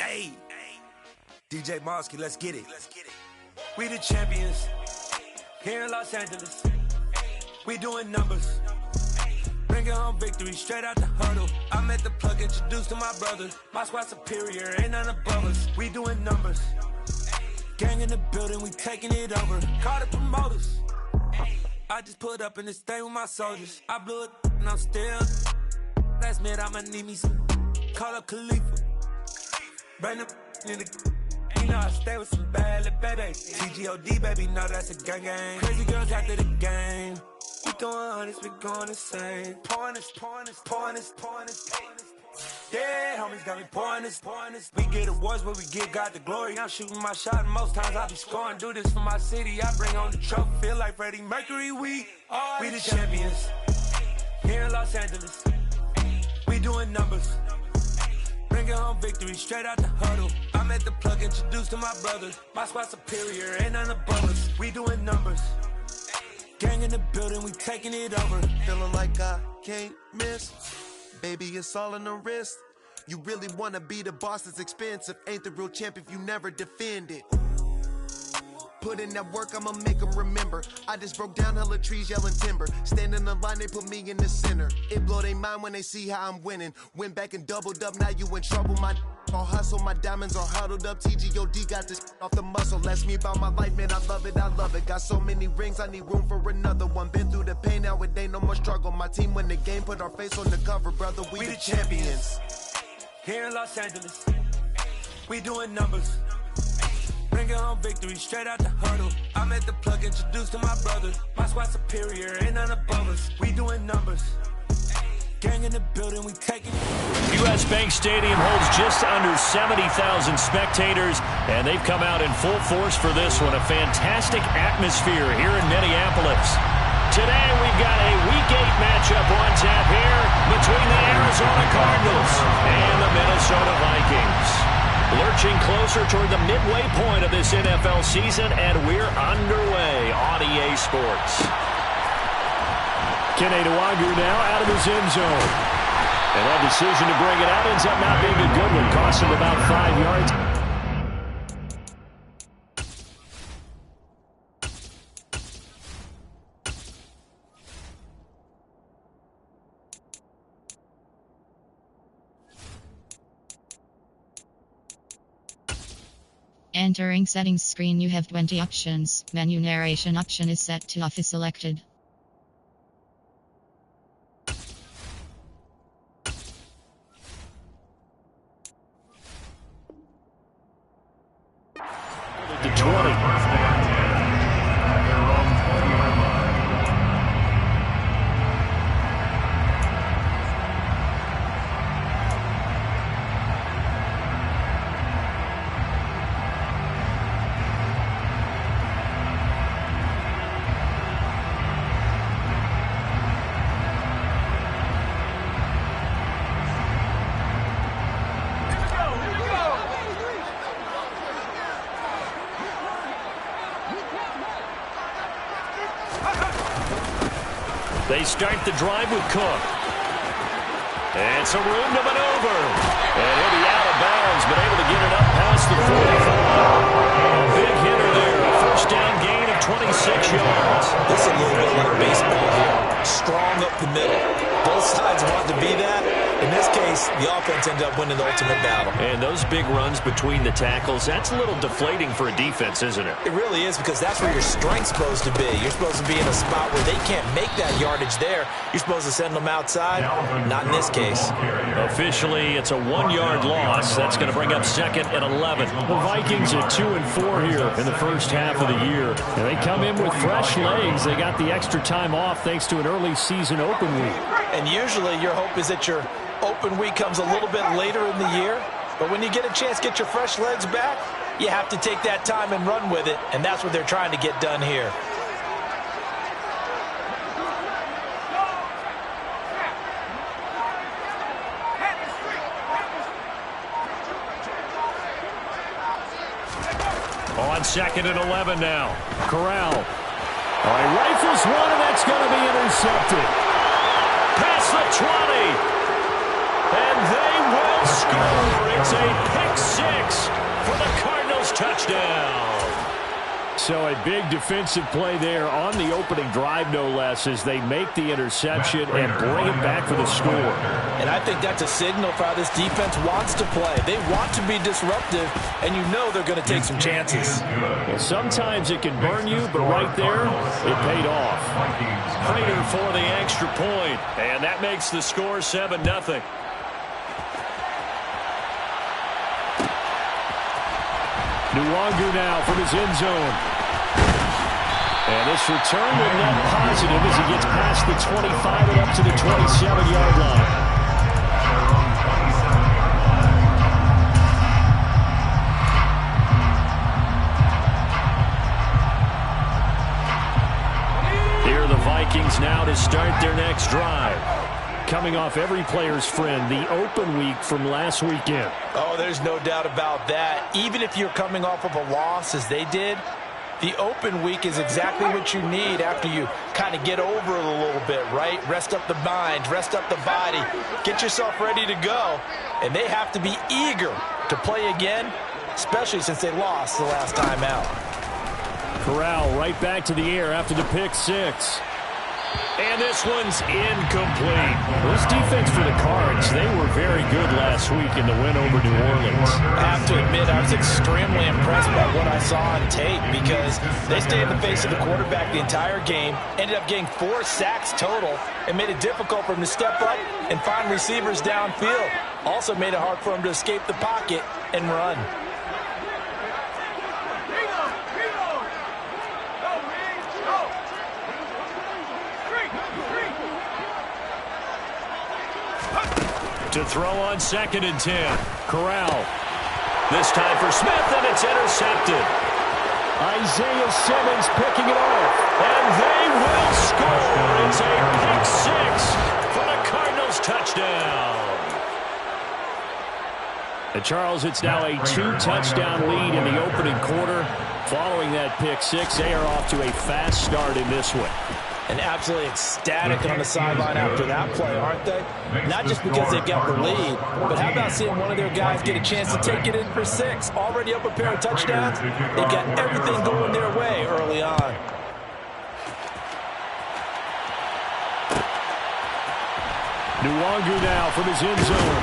Hey, DJ Mosky, let's get it. We the champions here in Los Angeles. We doing numbers. Bringing home victory straight out the huddle. I'm at the plug, introduced to my brothers. My squad superior, ain't none above us. We doing numbers. Gang in the building, we taking it over. Call the promoters. I just put up in this thing with my soldiers. I blew it and I'm still. Last minute I'ma need me some. Call up Khalifa. Bring them in the. You know I stay with some bad little baby. TGOD baby, know that's a gang gang. Crazy girls after the game. We going honest, we going insane. Pouring this. Yeah, homies got me pouring this. We get awards, but we give God the glory. I'm shooting my shot, and most times I be scoring. Do this for my city, I bring on the trophy. Feel like Freddie Mercury, we the champions here in Los Angeles. We doing numbers. Bringing home victory straight out the huddle. I'm at the plug, introduced to my brothers. My squad superior, ain't none above us. We doing numbers. Gang in the building, we taking it over. Feeling like I can't miss. Baby, it's all in the wrist. You really wanna be the boss, it's expensive. Ain't the real champ if you never defend it. Put in that work, I'ma make them remember. I just broke down hella trees, yelling timber. Standing in the line, they put me in the center. It blow their mind when they see how I'm winning. Went back and doubled up, now you in trouble. My all hustle, my diamonds are huddled up. TGOD got this off the muscle. That's me about my life, man, I love it. Got so many rings, I need room for another one. Been through the pain, now it ain't no more struggle. My team win the game, put our face on the cover, brother. We the champions. Here in Los Angeles, we doing numbers. Bringing home victory straight out the huddle. I'm at the plug, introduced to my brothers. My squad superior, ain't none above us. We doing numbers. Gang in the building, we taking it. U.S. Bank Stadium holds just under 70,000 spectators, and they've come out in full force for this one. A fantastic atmosphere here in Minneapolis. Today we've got a Week 8 matchup on tap here between the Arizona Cardinals and the Minnesota Vikings. Lurching closer toward the midway point of this NFL season, and we're underway on EA Sports. Kene Nwangwu now out of his end zone. And that decision to bring it out ends up not being a good one. Cost him about 5 yards. Entering settings screen, you have 20 options. Menu narration option is set to off is selected. To 20. They start the drive with Cook. And some room to maneuver. And he'll be out of bounds, but able to get it up past the 45. A big hitter there. A first down gain of 26 yards. This is a little bit like baseball here. Strong up the middle. Both sides want to be that. In this case, the offense ended up winning the ultimate battle. And those big runs between the tackles, that's a little deflating for a defense, isn't it? It really is, because that's where your strength's supposed to be. You're supposed to be in a spot where they can't make that yardage there. You're supposed to send them outside. Not in this case. Officially, it's a 1-yard loss. That's going to bring up second and 11. The Vikings are 2-4 here in the first half of the year. And they come in with fresh legs. They got the extra time off thanks to an early season open week. And usually your hope is that your open week comes a little bit later in the year. But when you get a chance to get your fresh legs back, you have to take that time and run with it. And that's what they're trying to get done here. On second and 11 now. Corral. All right, rifles one, and that's going to be intercepted. Past the 20. And they will score. It's a pick six for the Cardinals touchdown. So a big defensive play there on the opening drive, no less, as they make the interception and bring it back for the score. And I think that's a signal for how this defense wants to play. They want to be disruptive, and you know they're going to take some chances. Well, sometimes it can burn you, but right there, it paid off. Prater for the extra point, and that makes the score 7-0. Nuwanger now from his end zone. And this return will net positive as he gets past the 25 and up to the 27-yard line. Here are the Vikings now to start their next drive. Coming off every player's friend, the open week from last weekend. Oh, there's no doubt about that. Even if you're coming off of a loss as they did, the open week is exactly what you need after you kind of get over it a little bit, right? Rest up the mind, rest up the body, get yourself ready to go. And they have to be eager to play again, especially since they lost the last time out. Corral right back to the air after the pick six. And this one's incomplete. This defense for the Cards, they were very good last week in the win over New Orleans. I have to admit, I was extremely impressed by what I saw on tape because they stayed in the face of the quarterback the entire game, ended up getting 4 sacks total, and made it difficult for him to step up and find receivers downfield. Also made it hard for him to escape the pocket and run. To throw on 2nd and 10. Corral. This time for Smith, and it's intercepted. Isaiah Simmons picking it off. And they will score. It's a pick six for the Cardinals touchdown. And Charles, it's now a 2-touchdown lead in the opening quarter. Following that pick six, they are off to a fast start in this one. And absolutely ecstatic on the sideline after that play, aren't they? Not just because they've got the lead, but how about seeing one of their guys get a chance to take it in for 6? Already up a pair of touchdowns. They've got everything going their way early on. Nuwanger now from his end zone.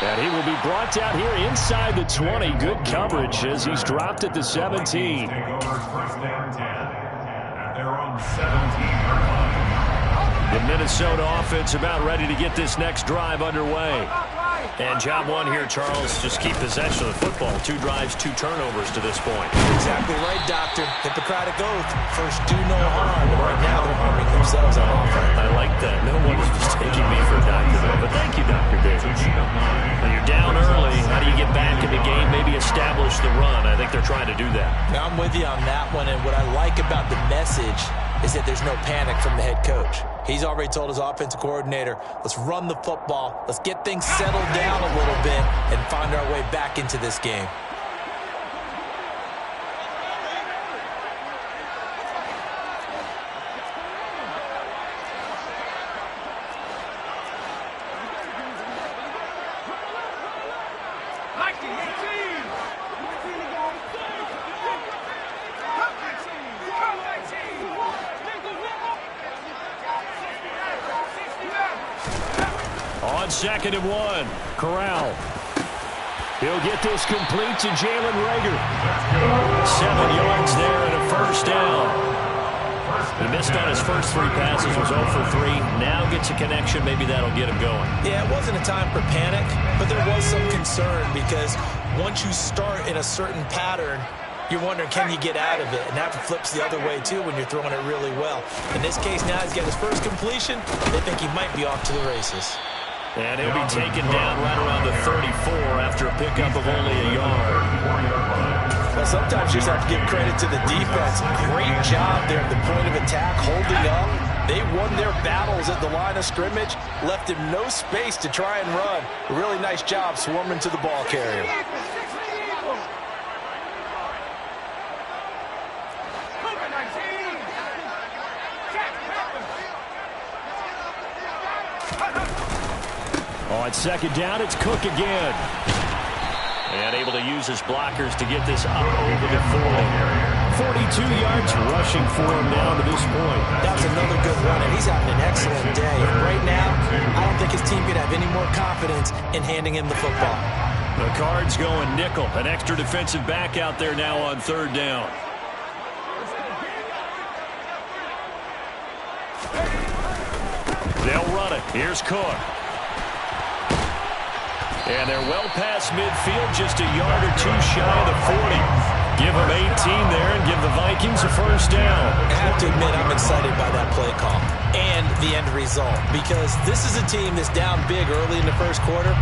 And he will be brought down here inside the 20. Good coverage as he's dropped at the 17. The Minnesota offense about ready to get this next drive underway. And job one here, Charles, just keep possession of the football. 2 drives, 2 turnovers to this point. Exactly right, Doctor. Hippocratic oath. First, do no harm. And right now, they're harming themselves on offense. I like that. No one is mistaking me for a doctor, though. But thank you, Dr. Davis. When you're down early, how do you get back in the game, maybe establish the run? I think they're trying to do that. Now, I'm with you on that one. And what I like about the message is that there's no panic from the head coach. He's already told his offensive coordinator, let's run the football, let's get things settled down a little bit and find our way back into this game. On 2nd and 1, Corral. He'll get this complete to Jalen Reagor. 7 yards there and a first down. He missed on his first 3 passes, was 0 for 3. Now gets a connection. Maybe that'll get him going. Yeah, it wasn't a time for panic, but there was some concern because once you start in a certain pattern, you're wondering, can you get out of it? And that flips the other way, too, when you're throwing it really well. In this case, now he's got his first completion. They think he might be off to the races. And he'll be taken down right around the 34 after a pickup of only a yard. Well, sometimes you just have to give credit to the defense. Great job there at the point of attack, holding up. They won their battles at the line of scrimmage, left him no space to try and run. A really nice job swarming to the ball carrier. On second down, it's Cook again. And able to use his blockers to get this up over the 40. 42 yards rushing for him down to this point. That was another good run, and he's having an excellent day. And right now, I don't think his team could have any more confidence in handing him the football. The Cards going nickel. An extra defensive back out there now on third down. They'll run it. Here's Cook. And they're well past midfield, just a yard or two shy of the 40. Give them 18 there and give the Vikings a first down. I have to admit, I'm excited by that play call and the end result, because this is a team that's down big early in the first quarter,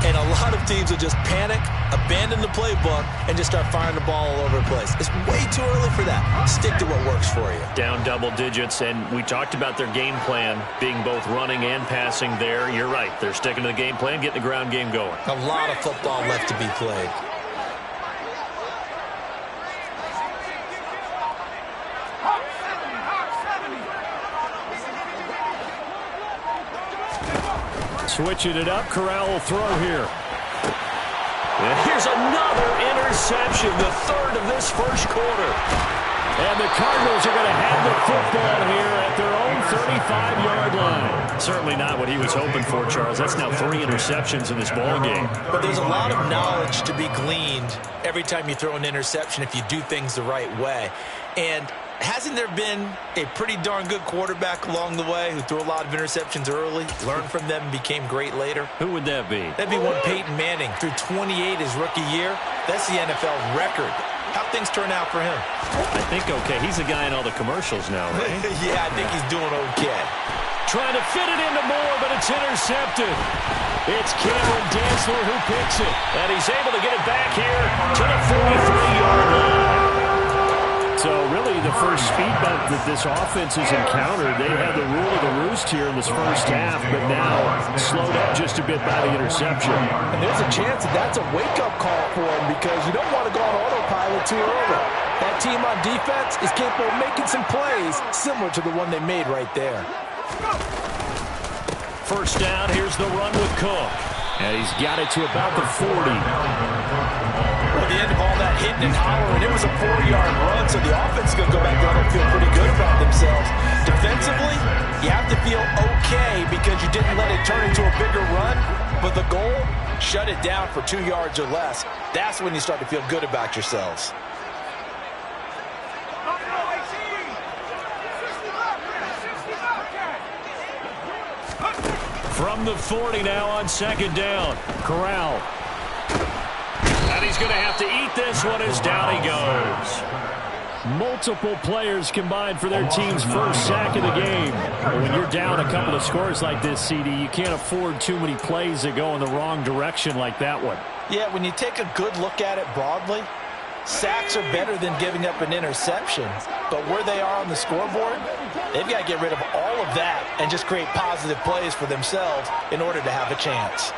and a lot of teams will just panic, abandon the playbook, and just start firing the ball all over the place. It's way too early for that. Stick to what works for you. Down double digits, and we talked about their game plan being both running and passing there. You're right. They're sticking to the game plan, getting the ground game going. A lot of football left to be played. Switching it up, Corral will throw here. And here's another interception, the third of this first quarter. And the Cardinals are going to have the football here at their own 35-yard line. Certainly not what he was hoping for, Charles. That's now 3 interceptions in this ball game. But there's a lot of knowledge to be gleaned every time you throw an interception if you do things the right way. And hasn't there been a pretty darn good quarterback along the way who threw a lot of interceptions early, learned from them, and became great later? Who would that be? That'd be one Peyton Manning. Threw 28 his rookie year. That's the NFL record. How'd things turn out for him? I think okay. He's the guy in all the commercials now, right? Yeah, I think he's doing okay. Trying to fit it into Moore, but it's intercepted. It's Cameron Dantzler who picks it. And he's able to get it back here to the 43-yard line. So really the first speed bump that this offense has encountered, they had the rule of the roost here in this first half, but now slowed up just a bit by the interception. And there's a chance that that's a wake-up call for him, because you don't want to go on autopilot too early. That team on defense is capable of making some plays similar to the one they made right there. First down, here's the run with Cook. And he's got it to about the 40. At the end of all that hitting and hollering, it was a 4-yard run, so the offense is going to go back down and feel pretty good about themselves. Defensively, you have to feel okay because you didn't let it turn into a bigger run, but the goal, shut it down for 2 yards or less. That's when you start to feel good about yourselves. From the 40 now on second down. Corral. And he's going to have to eat this one as down he goes. Multiple players combined for their team's first sack of the game. When you're down a couple of scores like this, CD, you can't afford too many plays that go in the wrong direction like that one. Yeah, when you take a good look at it broadly, sacks are better than giving up an interception. But where they are on the scoreboard, they've got to get rid of all of that and just create positive plays for themselves in order to have a chance.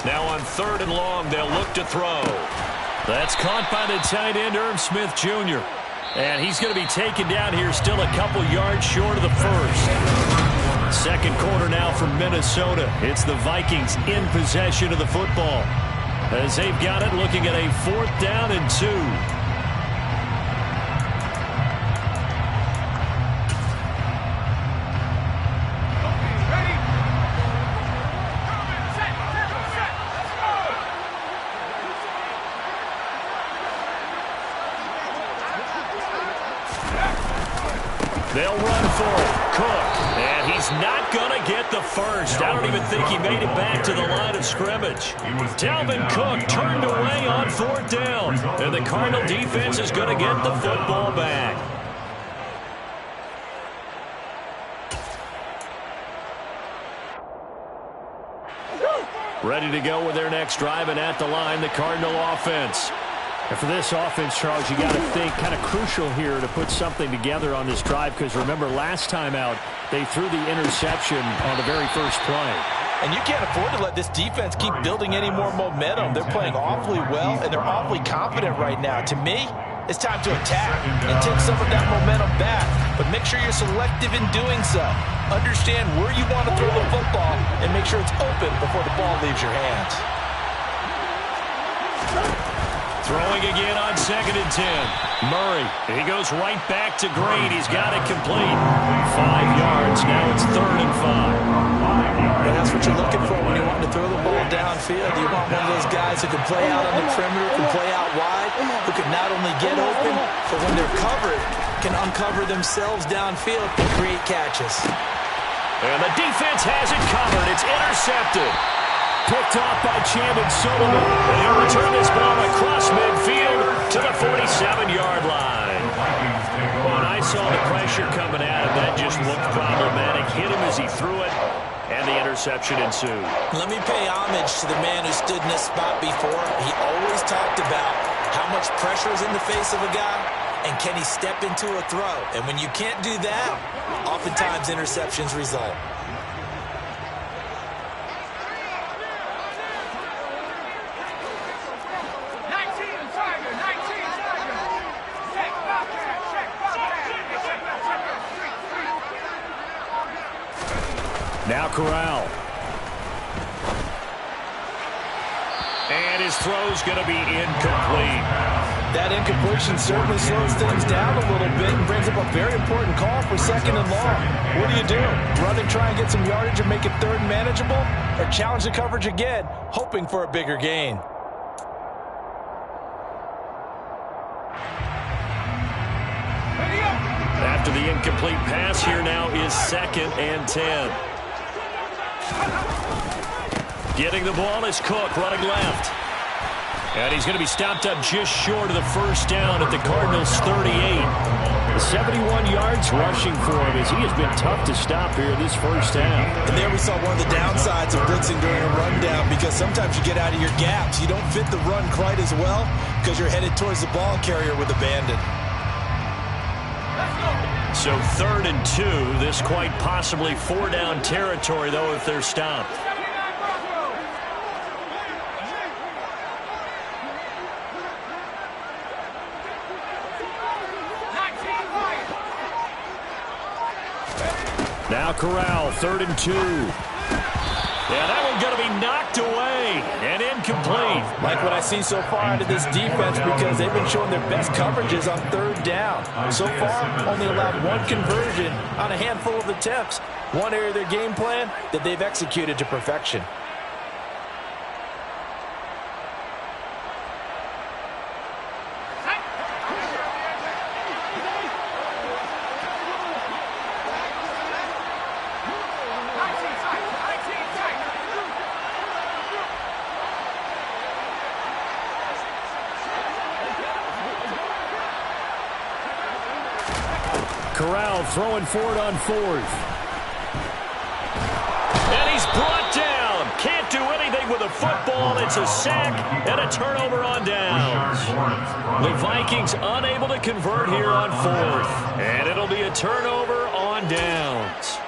Now on third and long, they'll look to throw. That's caught by the tight end, Irv Smith Jr. And he's going to be taken down here still a couple yards short of the first. Second quarter now from Minnesota. It's the Vikings in possession of the football, as they've got it looking at a 4th down and 2. They'll run for it. Cook. And he's not going to get the first. I don't even think he made it back to the line of scrimmage. Dalvin Cook turned away on 4th down. And the Cardinal defense is going to get the football back. Ready to go with their next drive, and at the line, the Cardinal offense. And for this offense, Charles, you got to think kind of crucial here to put something together on this drive, because remember, last time out, they threw the interception on the very first play. And you can't afford to let this defense keep building any more momentum. They're playing awfully well, and they're awfully confident right now. To me, it's time to attack and take some of that momentum back. But make sure you're selective in doing so. Understand where you want to throw the football and make sure it's open before the ball leaves your hands. Throwing again on 2nd and 10. Murray, he goes right back to Green. He's got it complete. 5 yards. Now it's 3rd and 5. And that's what you're looking for when you want to throw the ball downfield. You want one of those guys who can play out on the perimeter, can play out wide, who can not only get open, but when they're covered, can uncover themselves downfield and create catches. And the defense has it covered. It's intercepted. Picked off by Chandon Sullivan. And he'll return this ball across midfield to the 47-yard line. When I saw the pressure coming at him, that just looked problematic. Hit him as he threw it, and the interception ensued. Let me pay homage to the man who stood in this spot before. He always talked about how much pressure is in the face of a guy, and can he step into a throw. And when you can't do that, oftentimes interceptions result. Now Corral. And his throw's going to be incomplete. That incompletion certainly slows things down a little bit and brings up a very important call for 2nd and long. What do? Run and try and get some yardage and make it 3rd and manageable? Or challenge the coverage again, hoping for a bigger gain? After the incomplete pass, here now is 2nd and 10. Getting the ball is Cook, running left. And he's going to be stopped up just short of the 1st down at the Cardinals' 38. 71 yards rushing for him as he has been tough to stop here this 1st half. And there we saw one of the downsides of blitzing during a rundown, because sometimes you get out of your gaps. You don't fit the run quite as well because you're headed towards the ball carrier with abandon. So 3rd and 2. This quite possibly 4-down territory, though, if they're stopped. Now Corral, 3rd and 2. Yeah, that one's going to be knocked away and incomplete. Like what I see so far out of this defense, because they've been showing their best coverages on 3rd down. So far, only allowed 1 conversion on a handful of attempts. One area of their game plan that they've executed to perfection. Corral throwing forward on 4th. And he's brought down. Can't do anything with a football. It's a sack and a turnover on downs. The Vikings unable to convert here on 4th. And it'll be a turnover on downs.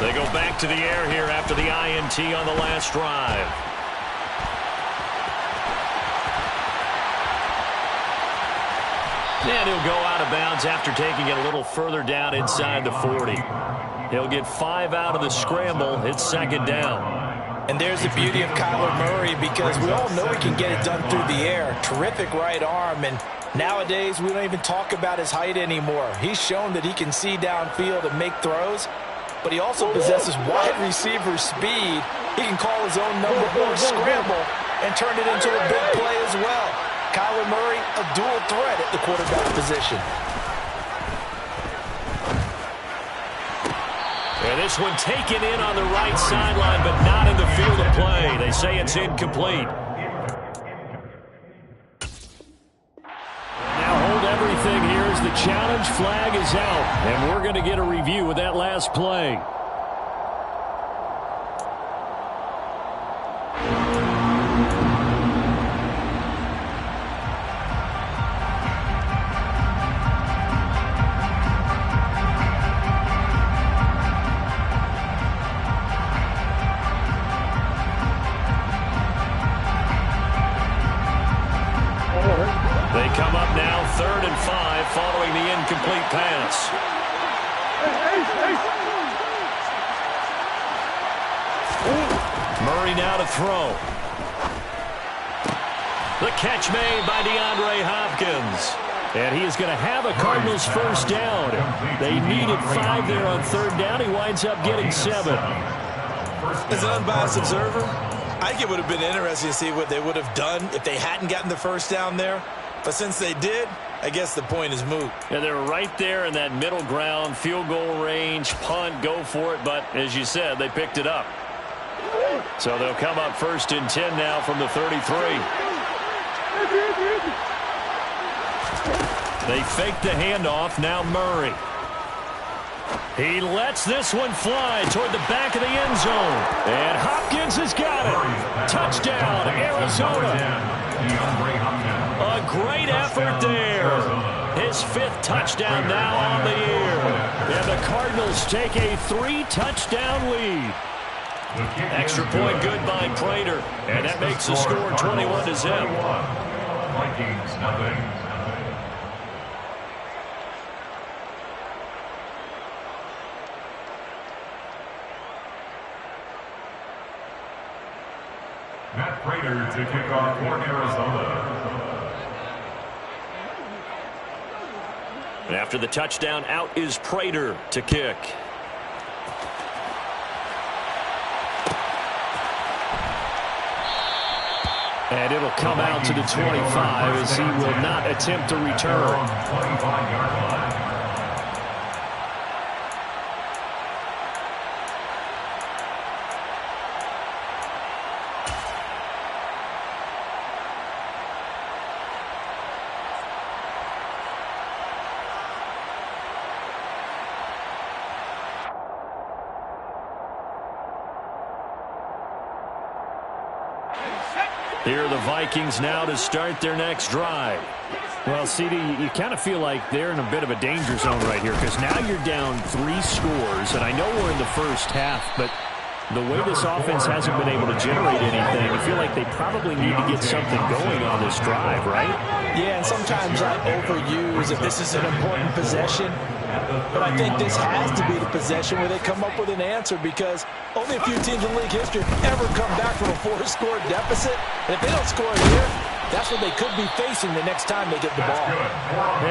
They go back to the air here after the INT on the last drive. And he'll go out of bounds after taking it a little further down inside the 40. He'll get 5 out of the scramble. It's 2nd down. And there's the beauty of Kyler Murray, because we all know he can get it done through the air. Terrific right arm, and nowadays we don't even talk about his height anymore. He's shown that he can see downfield and make throws, but he also possesses wide receiver speed. He can call his own number 4 scramble and turn it into a big play as well. Kyler Murray, a dual threat at the quarterback position. And this one taken in on the right sideline, but not in the field of play. They say it's incomplete. Now hold everything here as the challenge flag is out. And we're going to get a review of that last play. 3rd and 5 following the incomplete pass. Murray now to throw. The catch made by DeAndre Hopkins. And he is going to have a Cardinals first down. They needed 5 there on 3rd down. He winds up getting 7. As an unbiased observer, I think it would have been interesting to see what they would have done if they hadn't gotten the first down there. But since they did, I guess the point is moot. Yeah, they're right there in that middle ground, field goal range, punt, go for it. But as you said, they picked it up. So they'll come up 1st and 10 now from the 33. They fake the handoff. Now Murray. He lets this one fly toward the back of the end zone. And Hopkins has got it. Touchdown, Arizona. A great effort there. His 5th touchdown now on the year. And the Cardinals take a 3-touchdown lead. Extra point good by Prater. And that makes the score 21-0. Vikings, nothing. Matt Prater to kick off for Arizona. And after the touchdown, out is Prater to kick. And it'll come out to the 25 as he will not attempt to return. 25-yard line. Here are the Vikings now to start their next drive. Well, CD, you kind of feel like they're in a bit of a danger zone right here because now you're down 3 scores, and I know we're in the first half, but the way this offense hasn't been able to generate anything, I feel like they probably need to get something going on this drive, right? Yeah, and sometimes I overuse if this is an important possession. But I think this has to be the possession where they come up with an answer because only a few teams in league history ever come back from a 4-score deficit. And if they don't score here, that's what they could be facing the next time they get the ball.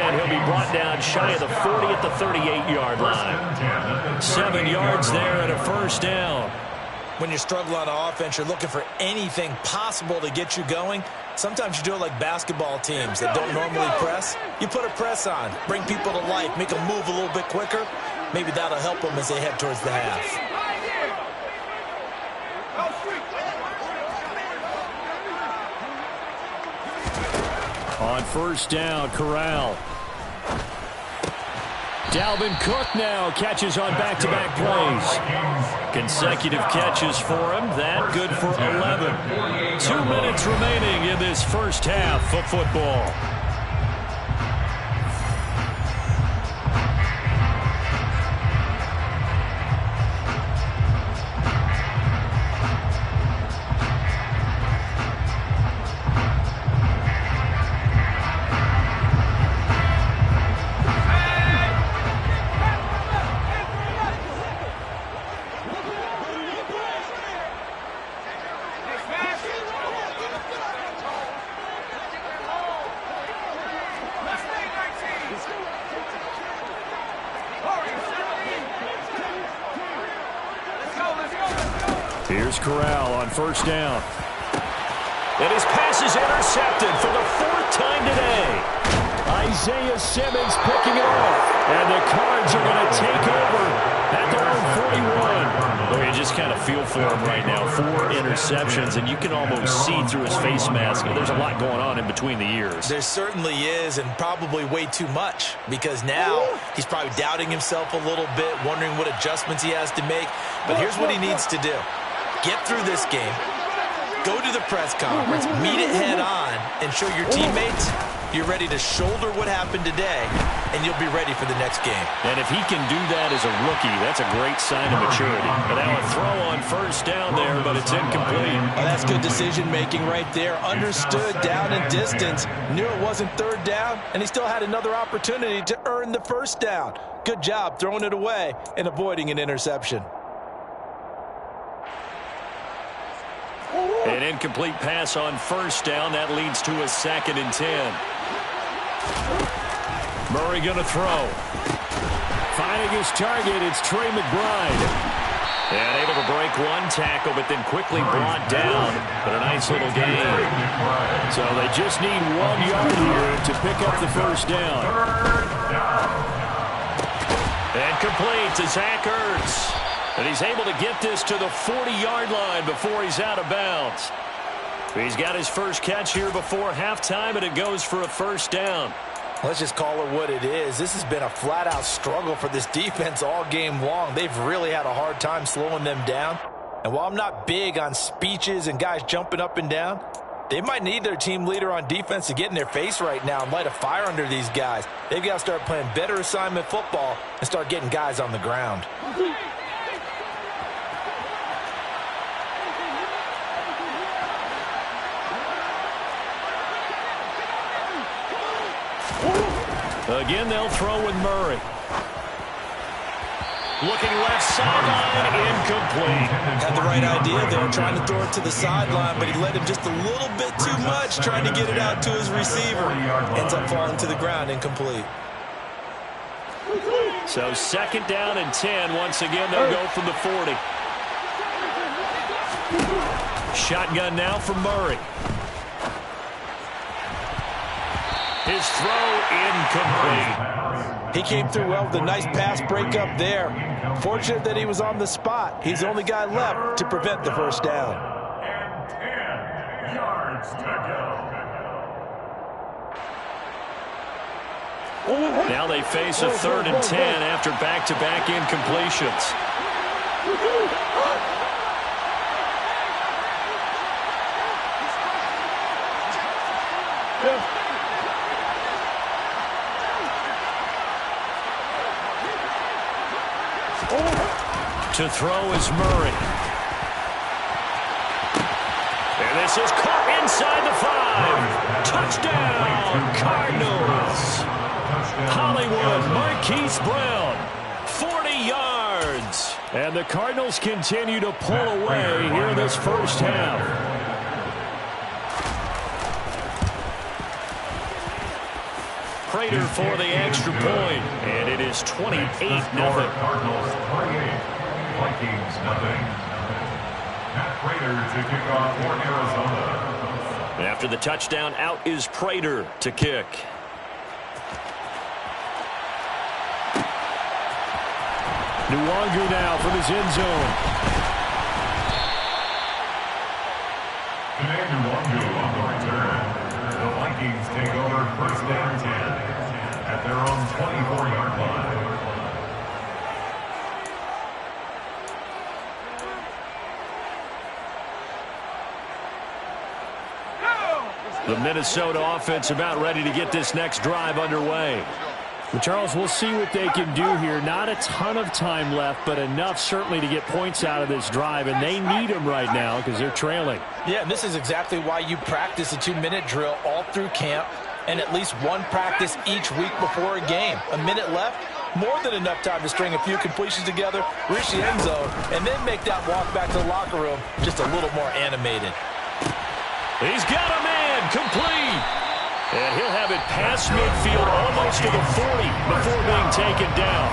And he'll be brought down shy of the 40 at the 38-yard line. 7 yards there and a first down. When you struggle on offense, you're looking for anything possible to get you going. Sometimes you do it like basketball teams that don't normally press. You put a press on, bring people to life, make them move a little bit quicker. Maybe that'll help them as they head towards the half. On first down, Corral. Dalvin Cook now catches on back-to-back plays. Consecutive catches for him. That good for 11. 2 minutes remaining in this first half of football. Here's Corral on first down. And his pass is intercepted for the 4th time today. Isaiah Simmons picking it off. And the Cards are going to take over at their own 41. Well, you just kind of feel for him right now. 4 interceptions, and you can almost see through his face mask. There's a lot going on in between the ears. There certainly is, and probably way too much, because now he's probably doubting himself a little bit, wondering what adjustments he has to make. But here's what he needs to do. Get through this game, go to the press conference, meet it head on, and show your teammates you're ready to shoulder what happened today, and you'll be ready for the next game. And if he can do that as a rookie, that's a great sign of maturity. But now a throw on first down there, but it's incomplete. Well, that's good decision-making right there. Understood down and distance. Knew it wasn't third down, and he still had another opportunity to earn the first down. Good job throwing it away and avoiding an interception. An incomplete pass on first down. That leads to a 2nd and 10. Murray going to throw. Finding his target, it's Trey McBride. And able to break one tackle, but then quickly brought down. But a nice little gain. So they just need 1 yard here to pick up the first down. And complete to Zach Ertz. And he's able to get this to the 40-yard line before he's out of bounds. He's got his first catch here before halftime, and it goes for a first down. Let's just call it what it is. This has been a flat-out struggle for this defense all game long. They've really had a hard time slowing them down. And while I'm not big on speeches and guys jumping up and down, they might need their team leader on defense to get in their face right now and light a fire under these guys. They've got to start playing better assignment football and start getting guys on the ground. Again, they'll throw with Murray. Looking left sideline, incomplete. Had the right idea there, trying to throw it to the sideline, but he led him just a little bit too much, trying to get it out to his receiver. Ends up falling to the ground, incomplete. So 2nd down and 10. Once again, they'll go from the 40. Shotgun now from Murray. His throw incomplete. He came through well with a nice pass breakup there. Fortunate that he was on the spot. He's the only guy left to prevent the first down. And 10 yards to go. Now they face a 3rd and 10 after back-to-back incompletions. To throw is Murray. And this is caught inside the 5. Touchdown, Cardinals. Hollywood, Marquise Brown, 40 yards. And the Cardinals continue to pull away here in this first half. Prater for the extra point, and it is 28-0. Cardinals 28, Vikings nothing. Matt Prater to kick off for Arizona. After the touchdown, out is Prater to kick. Nwangu now from his end zone. Commander Nwangu on the return. The Vikings take over first down 10 at their own 24-yard line. The Minnesota offense about ready to get this next drive underway. Well, Charles, we'll see what they can do here. Not a ton of time left, but enough certainly to get points out of this drive, and they need them right now because they're trailing. Yeah, and this is exactly why you practice a 2-minute drill all through camp and at least one practice each week before a game. A minute left, more than enough time to string a few completions together, reach the end zone, and then make that walk back to the locker room just a little more animated. He's got a man, complete. And he'll have it past midfield almost to the 40 before being taken down.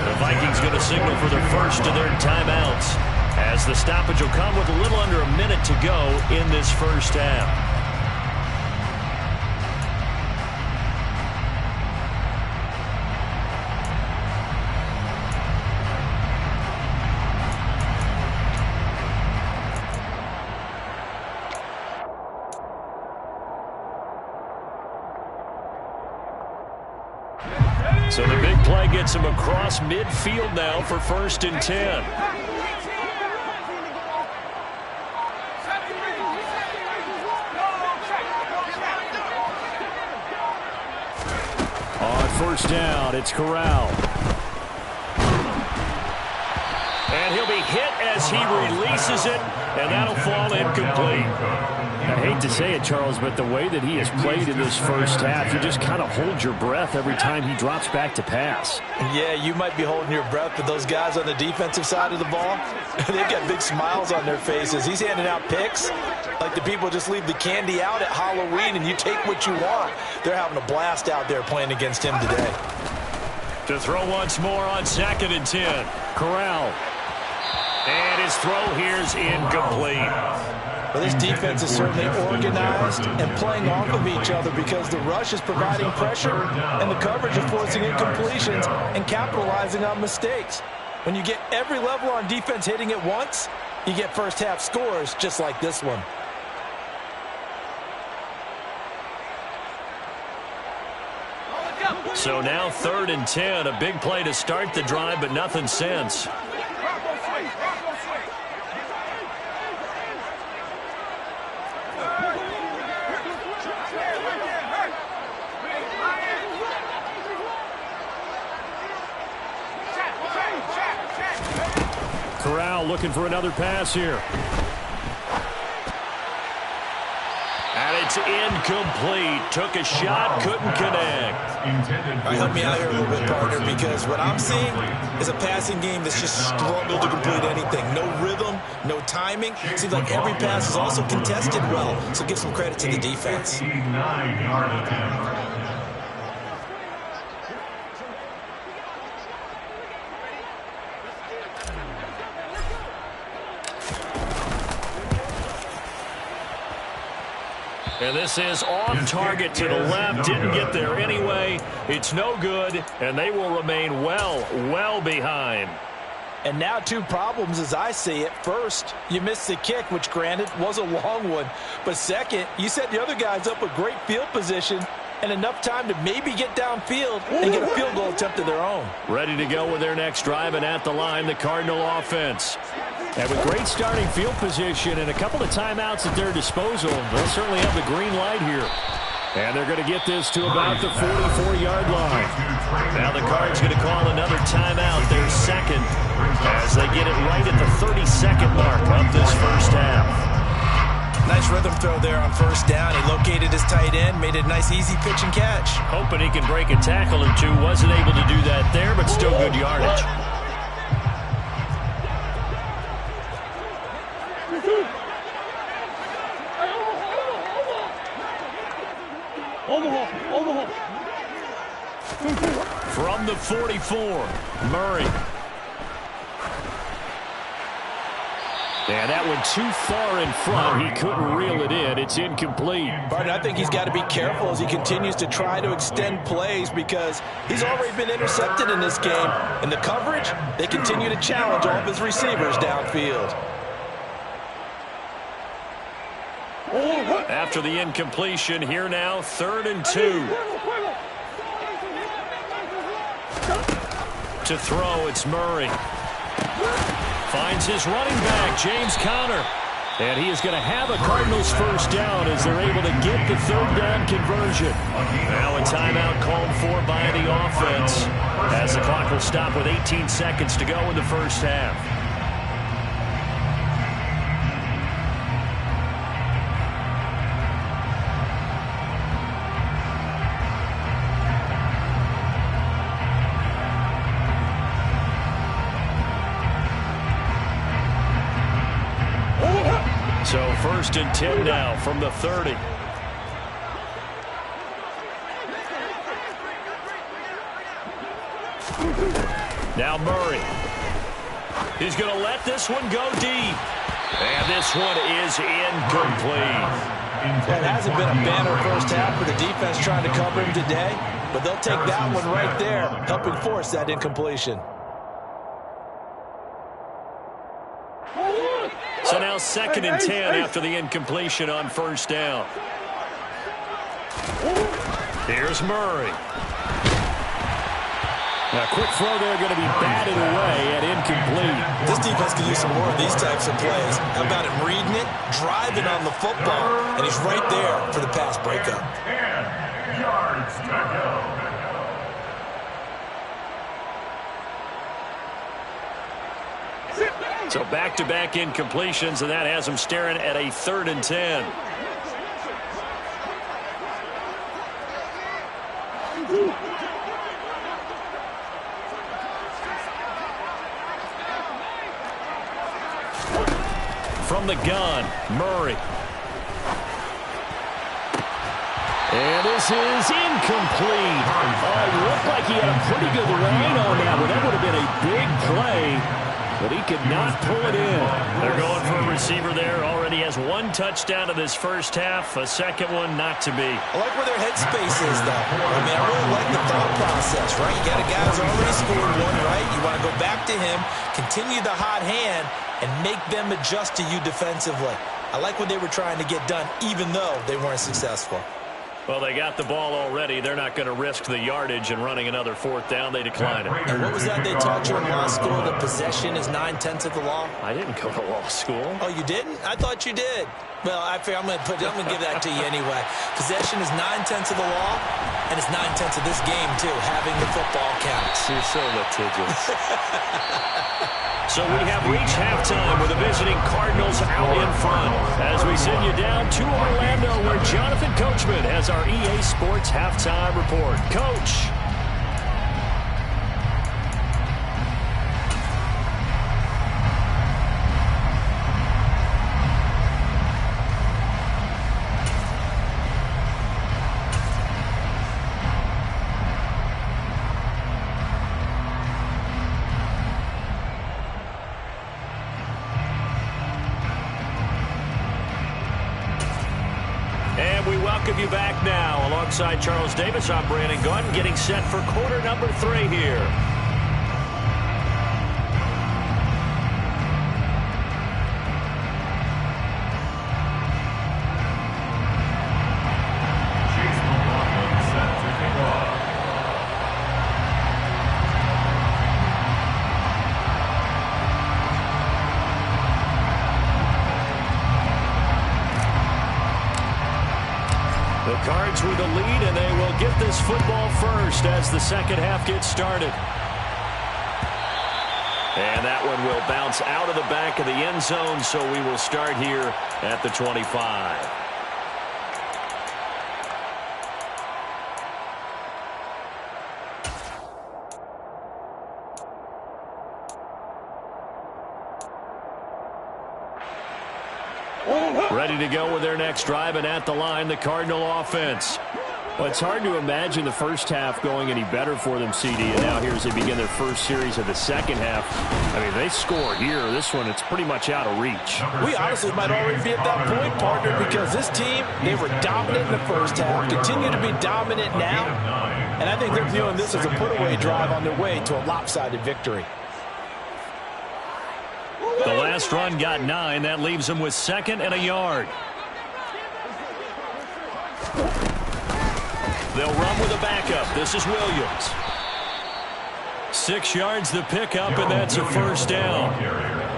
The Vikings going to signal for the first of their timeouts as the stoppage will come with a little under a minute to go in this first half. So the big play gets him across midfield now for 1st and 10. first down. It's Corral. And he'll be hit as he releases it, and that'll fall incomplete. I hate to say it, Charles, but the way that he has played in this first half, you just kind of hold your breath every time he drops back to pass. Yeah, you might be holding your breath, but those guys on the defensive side of the ball, they've got big smiles on their faces. He's handing out picks like the people just leave the candy out at Halloween and you take what you want. They're having a blast out there playing against him today. To throw once more on 2nd and 10. Corral. And his throw here's incomplete. Well, this defense is certainly organized and playing off of each other because the rush is providing pressure and the coverage is forcing incompletions and capitalizing on mistakes. When you get every level on defense hitting at once, you get first half scores just like this one. So now 3rd and 10, a big play to start the drive, but nothing since. Corral looking for another pass here. And it's incomplete. Took a shot, couldn't connect. All right, help me out here a little bit, partner, because what I'm seeing is a passing game that's just struggled to complete anything. No rhythm, no timing. Seems like every pass is also contested well, so give some credit to the defense. 89-yard attempt. And this is off target to the left. Didn't get there anyway. It's no good, and they will remain well behind. And now 2 problems as I see it. First, you missed the kick, which granted was a long one. But second, you set the other guys up with great field position and enough time to maybe get downfield and get a field goal attempt of their own. Ready to go with their next drive, and at the line, the Cardinal offense. And with great starting field position and a couple of timeouts at their disposal, they'll certainly have the green light here. And they're going to get this to about the 44-yard line. Now the Cards going to call another timeout, their second, as they get it right at the 32nd mark of this first half. Nice rhythm throw there on first down. He located his tight end, made a nice easy pitch and catch. Hoping he can break a tackle or two. Wasn't able to do that there, but still good yardage. From the 44, Murray. And that one too far in front. He couldn't reel it in. It's incomplete. But I think he's got to be careful as he continues to try to extend plays because he's already been intercepted in this game. And the coverage, they continue to challenge all of his receivers downfield. After the incompletion, here now, 3rd and 2. To throw, it's Murray. Finds his running back, James Conner. And he is going to have a Cardinals first down as they're able to get the 3rd down conversion. Now a timeout called for by the offense as the clock will stop with 18 seconds to go in the first half. So 1st and 10 now from the 30. Now Murray. He's going to let this one go deep. And this one is incomplete. That hasn't been a banner first half for the defense trying to cover him today, but they'll take that one right there, helping force that incompletion. So now 2nd and 10 after the incompletion on first down. Here's Murray. A quick throw there going to be batted away and incomplete. This defense can use some more of these types of plays. How about him reading it, driving on the football, and he's right there for the pass breakup. 10 yards to go. So back-to-back incompletions, and that has them staring at a 3rd and 10. From the gun, Murray. And this is incomplete. Oh, it looked like he had a pretty good line on that one. That would have been a big play, but he could not pull it in. They're going for a receiver there. Already has 1 touchdown in this first half. A second one not to be. I like where their headspace is, though. I mean, I really like the thought process, right? You got a guy who's already scored one, right? You want to go back to him, continue the hot hand, and make them adjust to you defensively. I like what they were trying to get done, even though they weren't successful. Well, they got the ball already. They're not going to risk the yardage and running another 4th down. They decline it. And what was that they taught you in law school? That possession is 9/10 of the law? I didn't go to law school. Oh, you didn't? I thought you did. Well, I'm going to give that to you anyway. Possession is 9/10 of the law, and it's 9/10 of this game, too. Having the football counts. You're so litigious. So we have reached halftime with the visiting Cardinals out in front as we send you down to Orlando where Jonathan Coachman has our EA Sports halftime report. Coach. Welcome you back now. Alongside Charles Davis, I'm Brandon Gunn, getting set for quarter number 3 here. Cards with the lead, and they will get this football first as the second half gets started. And that one will bounce out of the back of the end zone, so we will start here at the 25. Ready to go with their next drive, and at the line, the Cardinal offense. Well, it's hard to imagine the first half going any better for them, CD, and now here as they begin their first series of the second half. I mean, they score here. This one, it's pretty much out of reach. We honestly might already be at that point, partner, because this team, they were dominant in the first half, continue to be dominant now, and I think they're viewing this as a put-away drive on their way to a lopsided victory. The last run got 9. That leaves them with 2nd and a yard. They'll run with a backup. This is Williams. 6 yards the pickup, and that's a first down.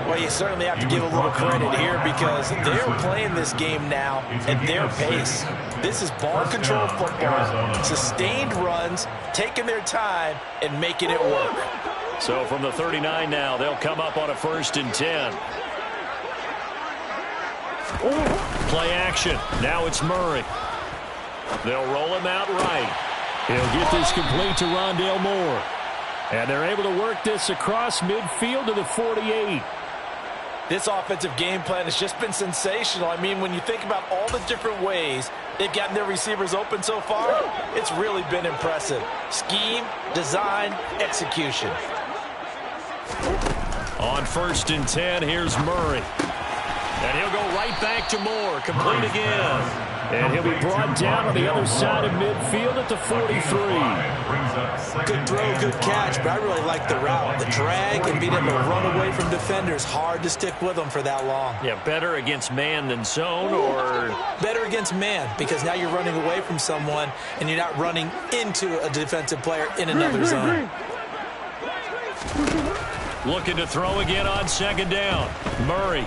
Well, you certainly have to give a little credit here because they're playing this game now at their pace. This is ball control football, sustained runs, taking their time, and making it work. So from the 39 now, they'll come up on a 1st and 10. Play action. Now it's Murray. They'll roll him out right. He'll get this complete to Rondale Moore. And they're able to work this across midfield to the 48. This offensive game plan has just been sensational. I mean, when you think about all the different ways they've gotten their receivers open so far, it's really been impressive. Scheme, design, execution. On 1st and 10, here's Murray. And he'll go right back to Moore. Complete again. And he'll be brought down on the other side of midfield at the 43. Good throw, good catch, but I really like the route. The drag and being able to run away from defenders. Hard to stick with them for that long. Yeah, better against man than zone, or? Better against man, because now you're running away from someone and you're not running into a defensive player in another zone. Looking to throw again on 2nd down. Murray.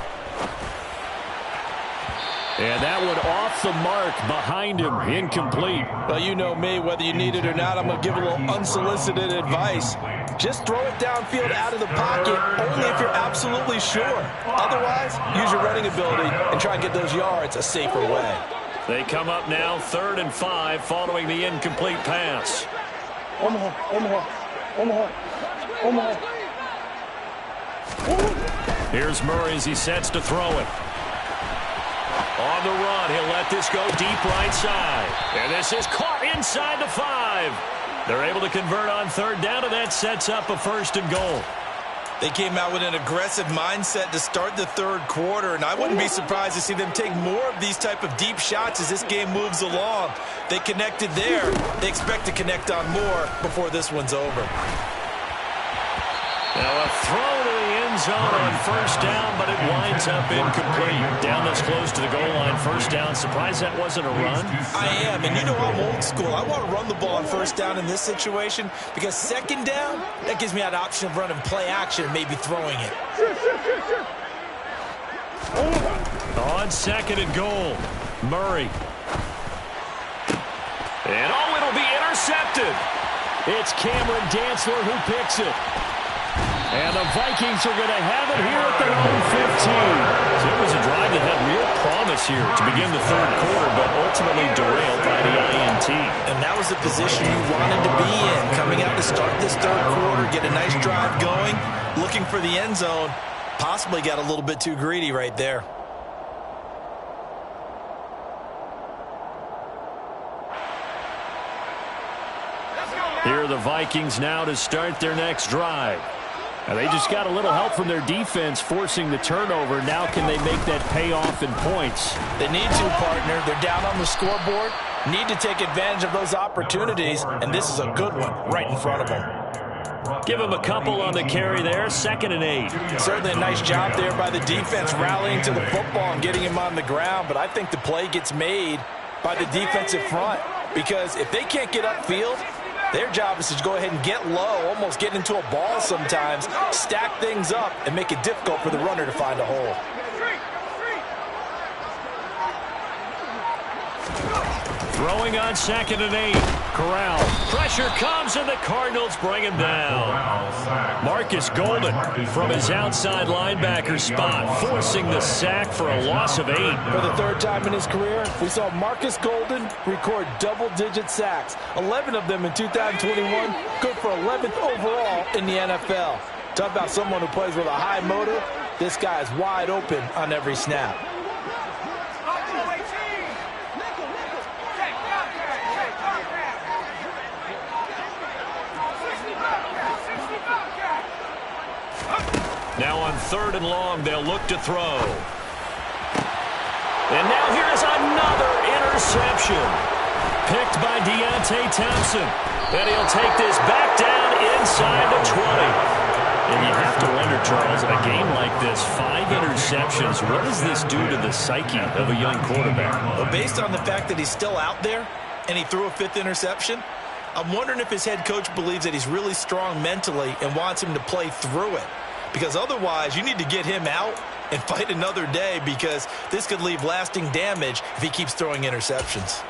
And that one off the mark behind him, incomplete. Well, you know me, whether you need it or not, I'm going to give a little unsolicited advice. Just throw it downfield out of the pocket, only if you're absolutely sure. Otherwise, use your running ability and try and get those yards a safer way. They come up now 3rd and 5 following the incomplete pass. Here's Murray as he sets to throw it. On the run, he'll let this go deep right side. And this is caught inside the 5. They're able to convert on 3rd down, and that sets up a 1st and goal. They came out with an aggressive mindset to start the 3rd quarter, and I wouldn't be surprised to see them take more of these type of deep shots as this game moves along. They connected there. They expect to connect on more before this one's over. Now a throw to the end zone on 1st down, but it winds up incomplete. Down this close to the goal line, 1st down. Surprised that wasn't a run? I am, and you know I'm old school. I want to run the ball on 1st down in this situation because 2nd down, that gives me that option of running play action and maybe throwing it. On 2nd and goal, Murray. And it'll be intercepted. It's Cameron Dantzler who picks it. And the Vikings are going to have it here at their own 15. So it was a drive that had real promise here to begin the 3rd quarter, but ultimately derailed by the INT. And that was the position you wanted to be in. Coming out to start this 3rd quarter, get a nice drive going, looking for the end zone. Possibly got a little bit too greedy right there. Here are the Vikings now to start their next drive. And they just got a little help from their defense forcing the turnover. Now can they make that pay off in points? They need to, partner. They're down on the scoreboard. Need to take advantage of those opportunities, and this is a good one right in front of them. Give them a couple on the carry there. 2nd and 8. Certainly a nice job there by the defense rallying to the football and getting him on the ground, but I think the play gets made by the defensive front because if they can't get upfield, their job is to go ahead and get low, almost get into a ball sometimes, stack things up, and make it difficult for the runner to find a hole. Throwing on 2nd and 8. Corral. Pressure comes, and the Cardinals bring him down. Marcus Golden from his outside linebacker spot, forcing the sack for a loss of 8. For the 3rd time in his career, we saw Marcus Golden record double-digit sacks. 11 of them in 2021, good for 11th overall in the NFL. Talk about someone who plays with a high motor. This guy is wide open on every snap. Now on 3rd and long, they'll look to throw. And now here's another interception. Picked by Deontay Thompson. And he'll take this back down inside the 20. And you have to wonder, Charles, in a game like this, 5 interceptions, what does this do to the psyche of a young quarterback? Well, based on the fact that he's still out there and he threw a 5th interception, I'm wondering if his head coach believes that he's really strong mentally and wants him to play through it. Because otherwise, you need to get him out and fight another day because this could leave lasting damage if he keeps throwing interceptions.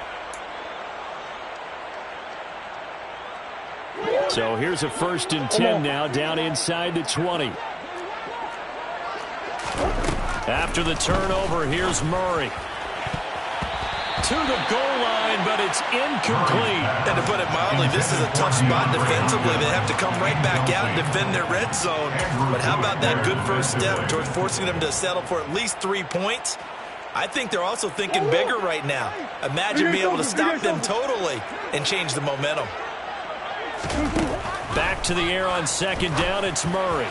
So here's a 1st and 10 now down inside the 20. After the turnover, here's Murray. To the goal line, but it's incomplete. And to put it mildly, this is a tough spot defensively. They have to come right back out and defend their red zone. But how about that good first step towards forcing them to settle for at least 3 points? I think they're also thinking bigger right now. Imagine being able to stop them totally and change the momentum. Back to the air on 2nd down, it's Murray.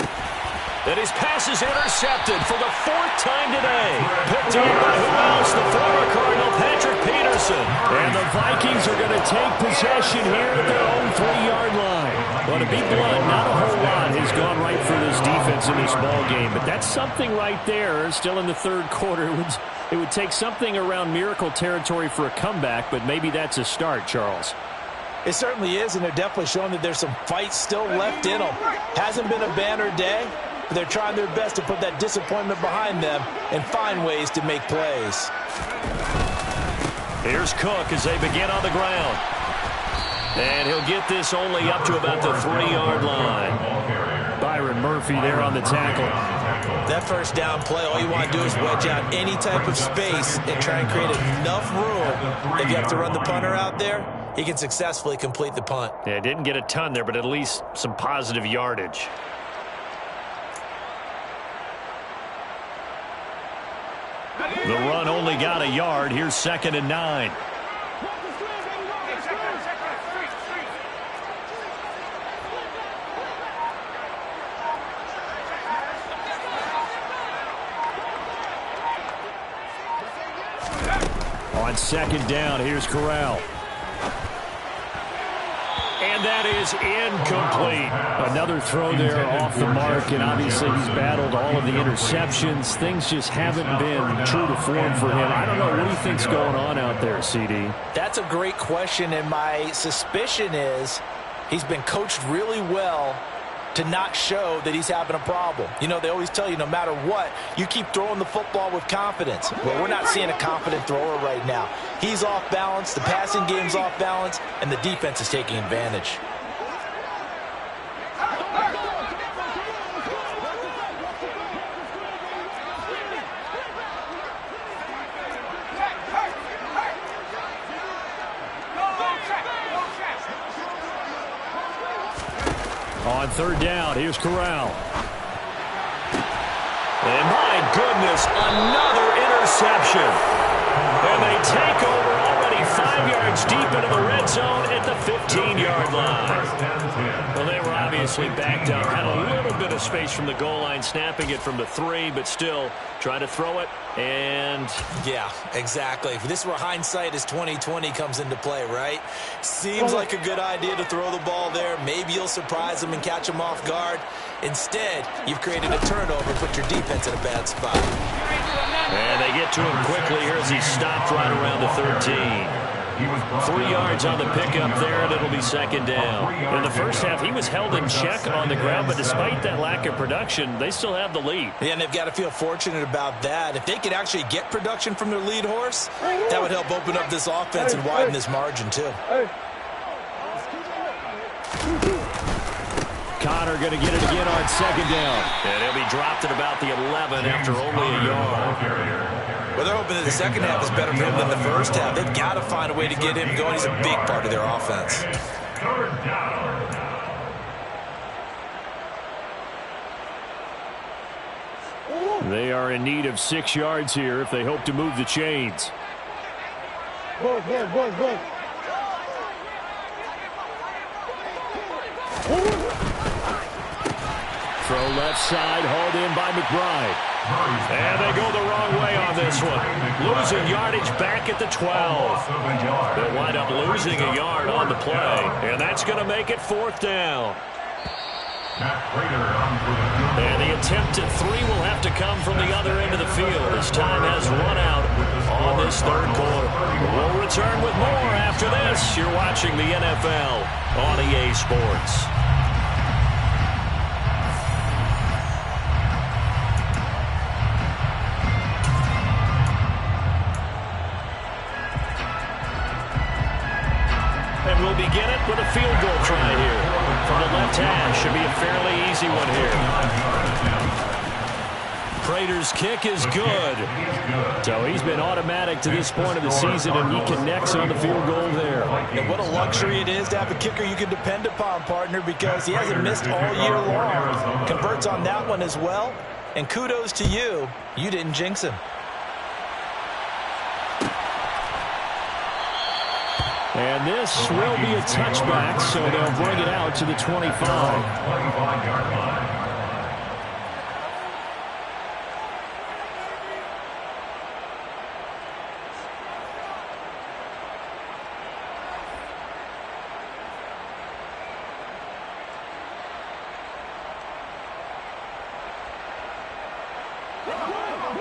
And his pass is intercepted for the 4th time today. Picked up by who else? The former Cardinal, Patrick Peterson. And the Vikings are going to take possession here at their own 3-yard line. Well, to be blunt, not a whole lot has gone right for this defense in this ball game, but that's something right there. Still in the 3rd quarter, it would take something around miracle territory for a comeback, but maybe that's a start, Charles. It certainly is, and they're definitely showing that there's some fight still left in them. Hasn't been a banner day, but they're trying their best to put that disappointment behind them and find ways to make plays. Here's Cook as they begin on the ground. And he'll get this only up to about the 3-yard line. Byron Murphy there on the tackle. That first down play, all you want to do is wedge out any type of space and try and create enough room. If you have to run the punter out there, he can successfully complete the punt. Yeah, didn't get a ton there, but at least some positive yardage. The run only got a yard. Here's 2nd and 9. On 2nd down, here's Corral. And that is incomplete. Another throw there off the mark, and obviously he's battled all of the interceptions. Things just haven't been true to form for him. I don't know. What do you think's going on out there, CD? That's a great question, and my suspicion is he's been coached really well to not show that he's having a problem. You know, they always tell you no matter what, you keep throwing the football with confidence. Well, we're not seeing a confident thrower right now. He's off balance, the passing game's off balance, and the defense is taking advantage. On 3rd down, here's Corral. And my goodness, another interception. And they take over already 5 yards deep into the red zone at the 15-yard line. Well, they were obviously backed up. Had a little bit of space from the goal line, snapping it from the 3, but still trying to throw it. And yeah, exactly. This is where hindsight is 20/20 comes into play, right? Seems like a good idea to throw the ball there. Maybe you'll surprise them and catch them off guard. Instead, you've created a turnover and put your defense in a bad spot. And they get to him quickly here as he stopped right around the 13. 3 yards on the pickup there, and it'll be 2nd down. In the first half, he was held in check on the ground, but despite that lack of production, they still have the lead. Yeah, and they've got to feel fortunate about that. If they could actually get production from their lead horse, that would help open up this offense and widen this margin, too. Connor going to get it again on 2nd down. And he'll be dropped at about the 11 after only a yard. Well, they're hoping that the second half is better for him than the first half. They've got to find a way to get him going. He's a big part of their offense. 3rd down. They are in need of 6 yards here if they hope to move the chains. Go. Throw left side, hauled in by McBride. And they go the wrong way on this one. Losing yardage back at the 12. They'll wind up losing a yard on the play. And that's going to make it 4th down. And the attempt at 3 will have to come from the other end of the field as time has run out on this 3rd quarter. We'll return with more after this. You're watching the NFL on EA Sports. And we'll begin it with a field goal try here. From the left hash, should be a fairly easy one here. Prater's kick is good. So he's been automatic to this point of the season, and he connects on the field goal there. And what a luxury it is to have a kicker you can depend upon, partner, because he hasn't missed all year long. Converts on that one as well. And kudos to you. You didn't jinx him. And this will be a touchback, so they'll bring it out to the 25. 25-yard line.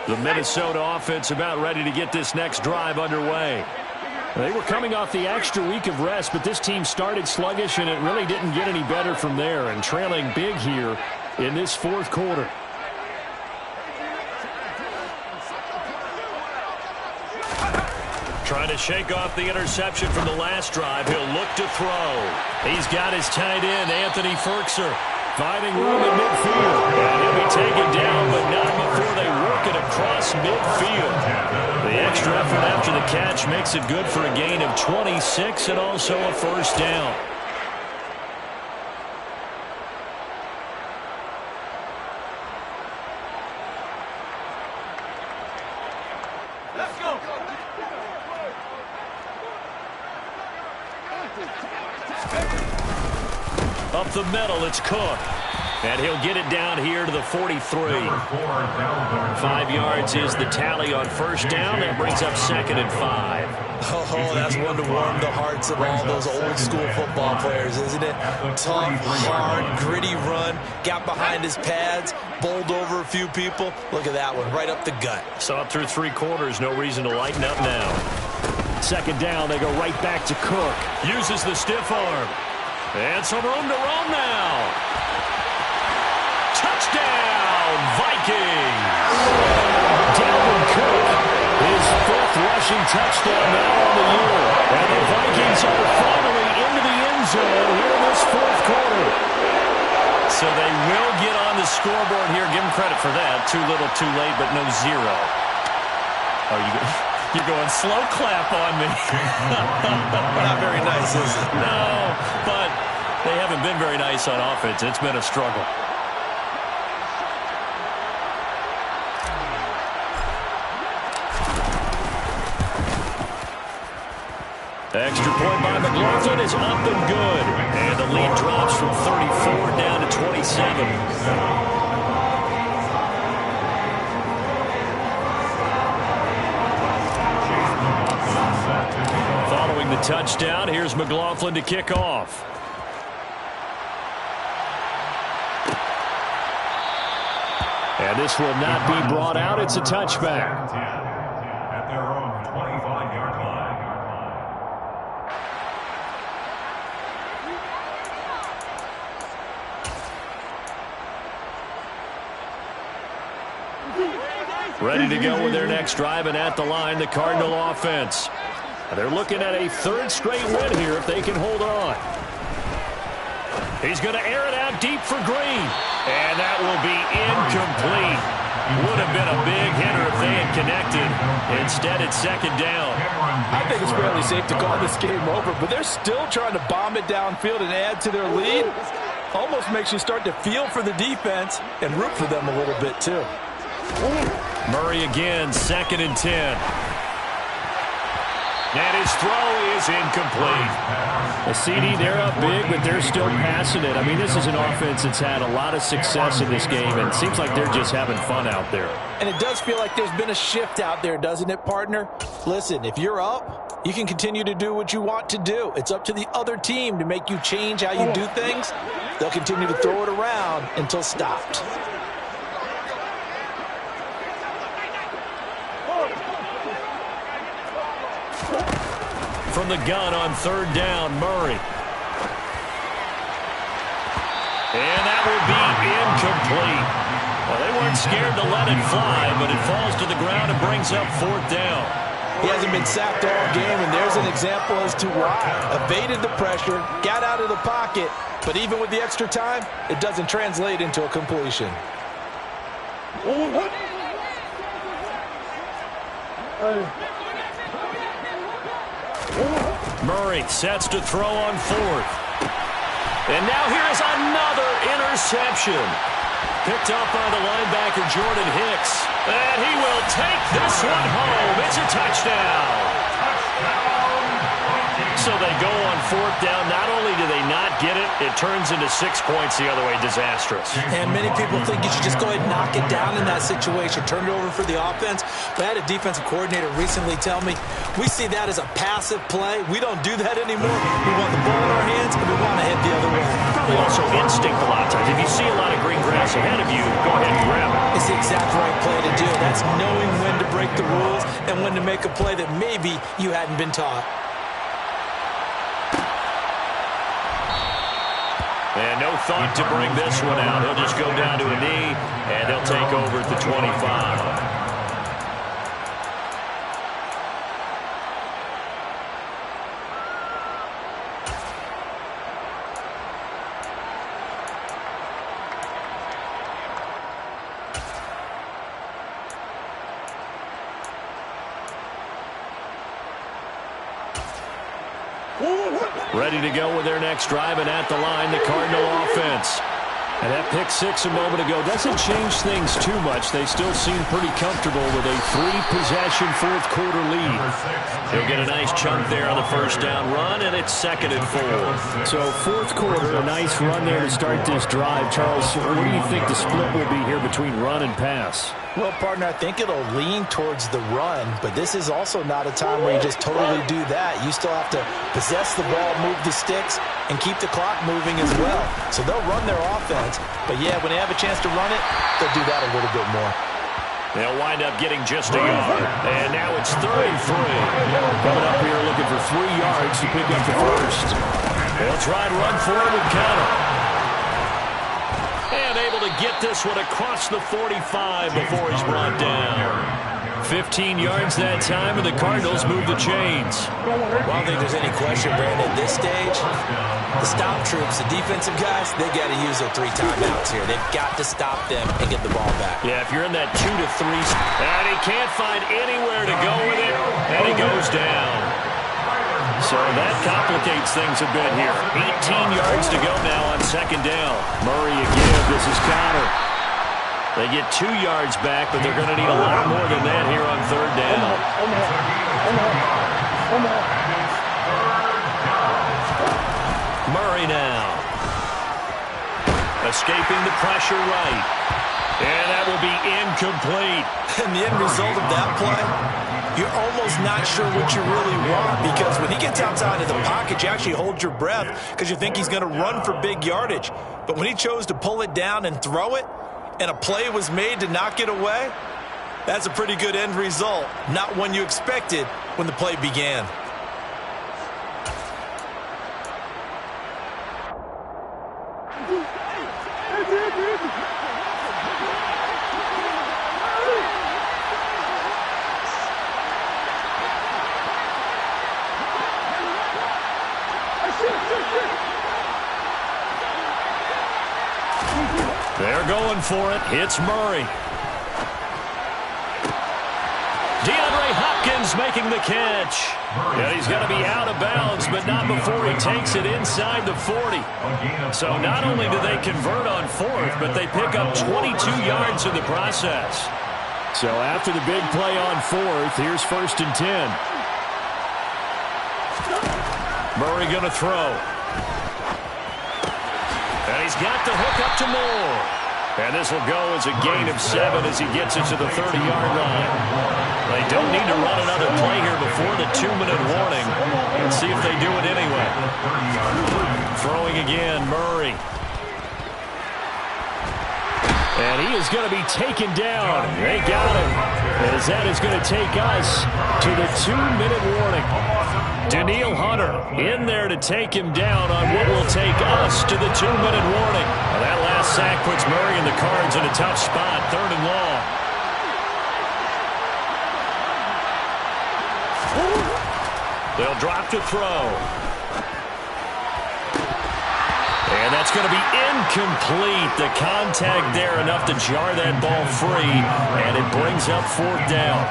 The Minnesota offense about ready to get this next drive underway. They were coming off the extra week of rest, but this team started sluggish, and it really didn't get any better from there. And trailing big here in this fourth quarter. Trying to shake off the interception from the last drive. He'll look to throw. He's got his tight end, Anthony Ferkser, finding room in midfield. And he'll be taken down, but not before they work it across midfield. The extra effort after the catch makes it good for a gain of 26 and also a first down. Let's go. Up the middle, it's Cook. And he'll get it down here to the 43. 5 yards is the tally on first down. That brings up 2nd and 5. Oh, that's one to warm the hearts of all those old school football players, isn't it? Tough, hard, gritty run. Got behind his pads, bowled over a few people. Look at that one, right up the gut. Saw it through 3 quarters. No reason to lighten up now. 2nd down, they go right back to Cook. Uses the stiff arm. And some room to roam now. Touchdown, Vikings! Dalvin Cook, his 5th rushing touchdown now on the year. And the Vikings are finally into the end zone here in this 4th quarter. So they will get on the scoreboard here. Give them credit for that. Too little, too late, but no 0. Oh, you're going slow clap on me. Not very nice, is it? No, but they haven't been very nice on offense. It's been a struggle. Extra point by McLaughlin is up and good. And the lead drops from 34 down to 27. Following the touchdown, here's McLaughlin to kick off. And this will not be brought out. It's a touchback. At their own 25-yard line. Ready to go with their next drive, and at the line, the Cardinal offense. They're looking at a 3rd straight win here if they can hold on. He's going to air it out deep for Green. And that will be incomplete. Would have been a big hitter if they had connected. Instead, it's 2nd down. I think it's fairly safe to call this game over, but they're still trying to bomb it downfield and add to their lead. Almost makes you start to feel for the defense and root for them a little bit, too. Murray again, 2nd and 10. And his throw is incomplete. A CD, they're up big, but they're still passing it. I mean, this is an offense that's had a lot of success in this game, and it seems like they're just having fun out there. And it does feel like there's been a shift out there, doesn't it, partner? Listen, if you're up, you can continue to do what you want to do. It's up to the other team to make you change how you do things. They'll continue to throw it around until stopped. From the gun on 3rd down, Murray. And that will be incomplete. Well, they weren't scared to let it fly, but it falls to the ground and brings up 4th down. He hasn't been sacked all game, and there's an example as to why. Evaded the pressure, got out of the pocket, but even with the extra time, it doesn't translate into a completion. Murray sets to throw on 4th. And now here is another interception. Picked up by the linebacker, Jordan Hicks. And he will take this one home. It's a touchdown. So they go on 4th down. Not only do they not get it, it turns into 6 points the other way. Disastrous. And many people think you should just go ahead and knock it down in that situation. Turn it over for the offense. But I had a defensive coordinator recently tell me, we see that as a passive play. We don't do that anymore. We want the ball in our hands, and we want to head the other way. Probably also instinct a lot of times. If you see a lot of green grass ahead of you, go ahead and grab it. It's the exact right play to do. That's knowing when to break the rules and when to make a play that maybe you hadn't been taught. And no thought to bring this one out. He'll just go down to a knee, and they'll take over at the 25. Ready to go with their next drive, and at the line, the Cardinal offense. And that pick six a moment ago doesn't change things too much. They still seem pretty comfortable with a three-possession fourth-quarter lead. He'll get a nice chunk there on the first down run, and it's 2nd and 4. So fourth quarter, a nice run there to start this drive. Charles, what do you think the split will be here between run and pass? Well, partner, I think it'll lean towards the run, but this is also not a time where you just totally do that. You still have to possess the ball, move the sticks, and keep the clock moving as well. So they'll run their offense, but yeah, when they have a chance to run it, they'll do that a little bit more. They'll wind up getting just a yard, and now it's 3rd and 3. Coming up here looking for 3 yards to pick up the first. They'll try and run for it with Connor. And able to get this one across the 45 before he's brought down. 15 yards that time, and the Cardinals move the chains. Well, I don't think there's any question, Brandon, at this stage, the stop troops, the defensive guys, they got to use their 3 timeouts here. They've got to stop them and get the ball back. Yeah, if you're in that 2 to 3, and he can't find anywhere to go with it, and he goes down. So that complicates things a bit here. 18 yards to go now on 2nd down. Murray again. This is Connor. They get 2 yards back, but they're going to need a lot more than that here on 3rd down. Murray now. Escaping the pressure right. And that will be incomplete. And the end result of that play, you're almost not sure what you really want, because when he gets outside of the pocket, you actually hold your breath because you think he's going to run for big yardage. But when he chose to pull it down and throw it, and a play was made to knock it away, that's a pretty good end result. Not one you expected when the play began. They're going for it. It's Murray. DeAndre Hopkins making the catch. And he's going to be out of bounds, but not before he takes it inside the 40. So not only do they convert on 4th, but they pick up 22 yards in the process. So after the big play on 4th, here's 1st and 10. Murray going to throw. And he's got the hook up to Moore. And this will go as a gain of 7 as he gets it to the 30-yard line. They don't need to run another play here before the 2-minute warning. Let's see if they do it anyway. Throwing again, Murray. And he is going to be taken down. They got him. As that is going to take us to the 2-minute warning. Daniil Hunter in there to take him down on what will take us to the 2-minute warning. And that last sack puts Murray and the Cards in a tough spot, 3rd and long. They'll drop to throw. And that's going to be incomplete. The contact there enough to jar that ball free, and it brings up 4th down.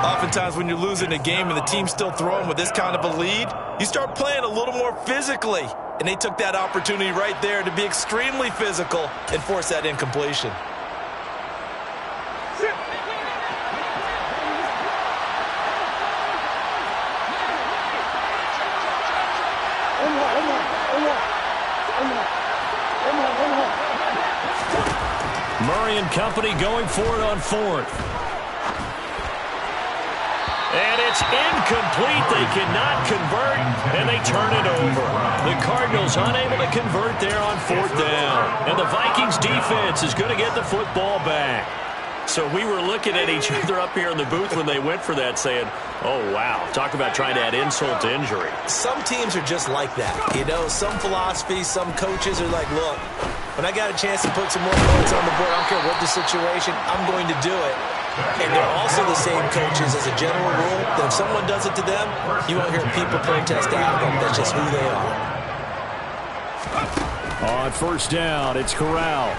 Oftentimes when you're losing a game and the team's still throwing with this kind of a lead, you start playing a little more physically. And they took that opportunity right there to be extremely physical and force that incompletion. Murray and company going for it on 4th. And it's incomplete. They cannot convert, and they turn it over. The Cardinals unable to convert there on 4th down. And the Vikings defense is going to get the football back. So we were looking at each other up here in the booth when they went for that saying, oh, wow. Talk about trying to add insult to injury. Some teams are just like that. You know, some philosophies, some coaches are like, look, when I got a chance to put some more points on the board, I don't care what the situation, I'm going to do it. And they're also the same coaches as a general rule that if someone does it to them, you won't hear people protest out of them. That's just who they are. On first down, it's Corral.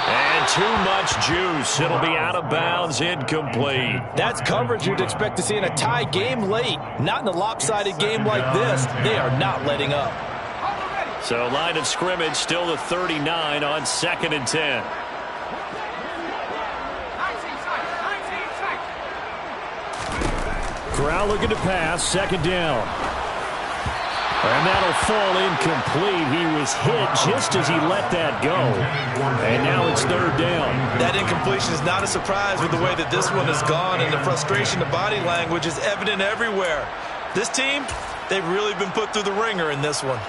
And too much juice. It'll be out of bounds, incomplete. That's coverage you'd expect to see in a tie game late. Not in a lopsided game like this. They are not letting up. So line of scrimmage still the 39 on 2nd and 10. Corral looking to pass, 2nd down. And that'll fall incomplete. He was hit just as he let that go. And now it's 3rd down. That incompletion is not a surprise with the way that this one has gone, and the frustration, the body language is evident everywhere. This team, they've really been put through the ringer in this one.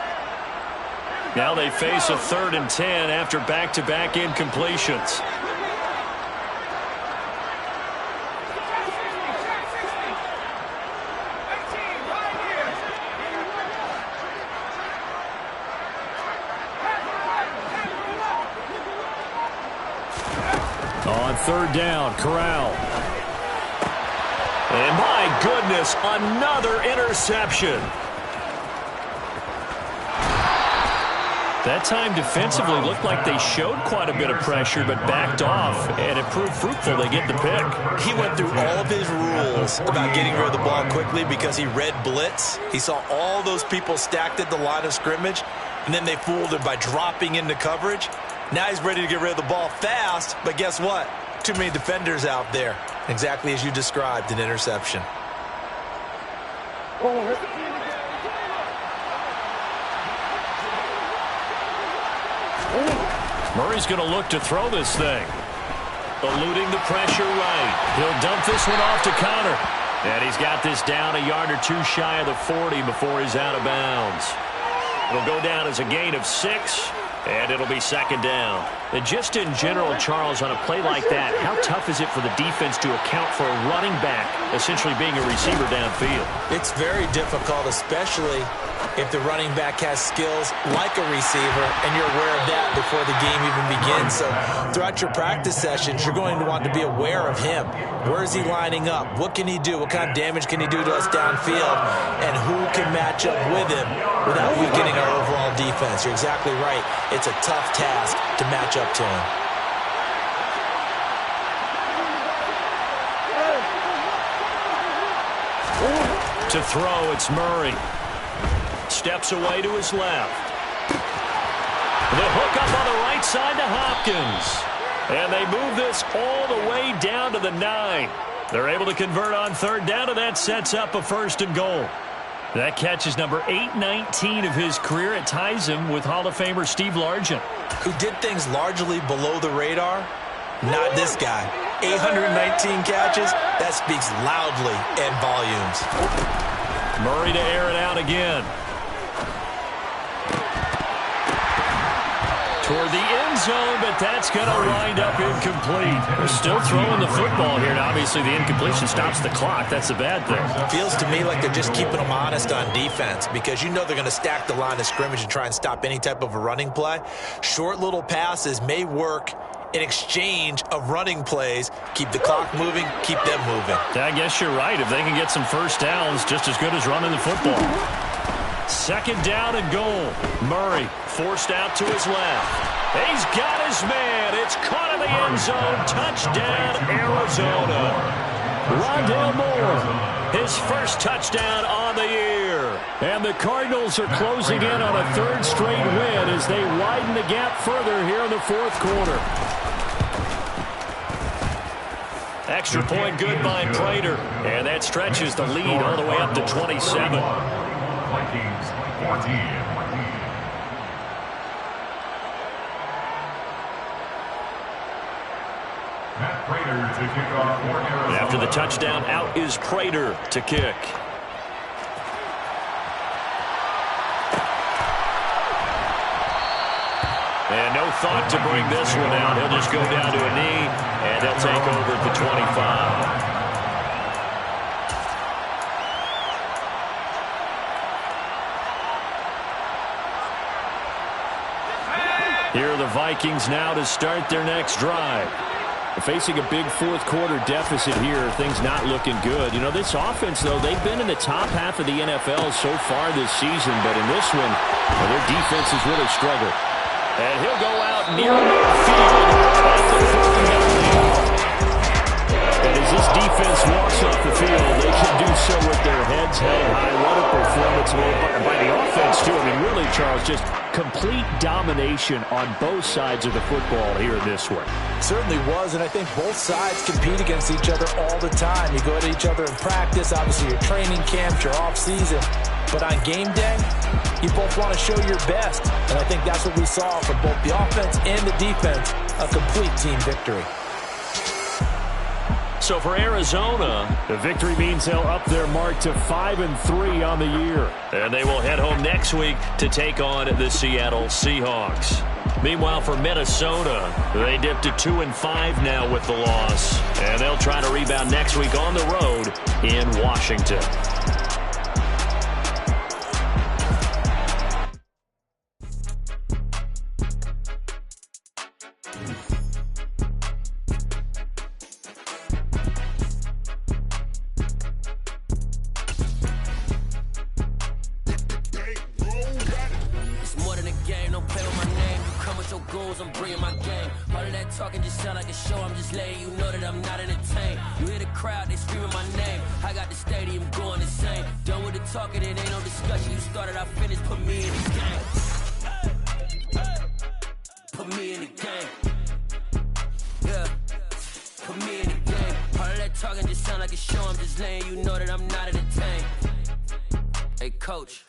Now they face a 3rd and 10 after back-to-back incompletions. On 3rd down, Corral. And my goodness, another interception. That time defensively looked like they showed quite a bit of pressure but backed off, and it proved fruitful. They get the pick. He went through all of his rules about getting rid of the ball quickly because he read blitz. He saw all those people stacked at the line of scrimmage, and then they fooled him by dropping into coverage. Now he's ready to get rid of the ball fast, but guess what? Too many defenders out there. Exactly as you described, an interception. Murray's going to look to throw this thing. Eluding the pressure right. He'll dump this one off to counter. And he's got this down a yard or two shy of the 40 before he's out of bounds. It'll go down as a gain of 6. And it'll be 2nd down. And just in general, Charles, on a play like that, how tough is it for the defense to account for a running back essentially being a receiver downfield? It's very difficult, especially if the running back has skills like a receiver, and you're aware of that before the game even begins. So throughout your practice sessions, you're going to want to be aware of him. Where is he lining up? What can he do? What kind of damage can he do to us downfield? And who can match up with him without weakening our overall defense? You're exactly right. It's a tough task to match up to him. To throw, it's Murray. Steps away to his left. The hook up on the right side to Hopkins. And they move this all the way down to the 9. They're able to convert on 3rd down, and that sets up a 1st and goal. That catch is number 819 of his career. It ties him with Hall of Famer Steve Largent. Who did things largely below the radar? Not this guy. 819 catches, that speaks loudly in volumes. Murray to air it out again. Toward the end zone, but that's going to wind up incomplete. They're still throwing the football here, and obviously the incompletion stops the clock. That's the bad thing. Feels to me like they're just keeping them honest on defense because you know they're going to stack the line of scrimmage and try and stop any type of a running play. Short little passes may work in exchange of running plays. Keep the clock moving, keep them moving. I guess you're right. If they can get some first downs, just as good as running the football. 2nd down and goal. Murray forced out to his left. He's got his man. It's caught in the end zone. Touchdown, Arizona. Rondale Moore, his first touchdown on the year. And the Cardinals are closing in on a 3rd straight win as they widen the gap further here in the 4th quarter. Extra point good by Prater. And that stretches the lead all the way up to 27. Vikings 14. Matt Prater to kick off for Arizona. After the touchdown, out is Prater to kick. And no thought to bring this one out. He'll just go down to a knee, and he'll take over at the 25. Here are the Vikings now to start their next drive. Facing a big fourth quarter deficit here, things not looking good. You know, this offense, though, they've been in the top half of the NFL so far this season, but in this one, well, their defense has really struggled. And he'll go out near midfield at the 40. And as this defense walks off the field, they can do so with their heads held high. What a performance by the offense, too. I mean, really, Charles, just complete domination on both sides of the football here in this one. Certainly was, and I think both sides compete against each other all the time. You go at each other in practice, obviously your training camps, your off-season. But on game day, you both want to show your best. And I think that's what we saw from both the offense and the defense, a complete team victory. So for Arizona, the victory means they'll up their mark to 5-3 on the year. And they will head home next week to take on the Seattle Seahawks. Meanwhile, for Minnesota, they dipped to 2-5 now with the loss. And they'll try to rebound next week on the road in Washington. I'm bringing my game. All of that talking just sound like a show. I'm just letting you know that I'm not entertained. You hear the crowd, they screaming my name. I got the stadium going insane. Done with the talking, it ain't no discussion. You started, I finished, put me in the game. Put me in the game. Yeah. Put me in the game. All of that talking just sound like a show. I'm just letting you know that I'm not entertained. Hey, coach.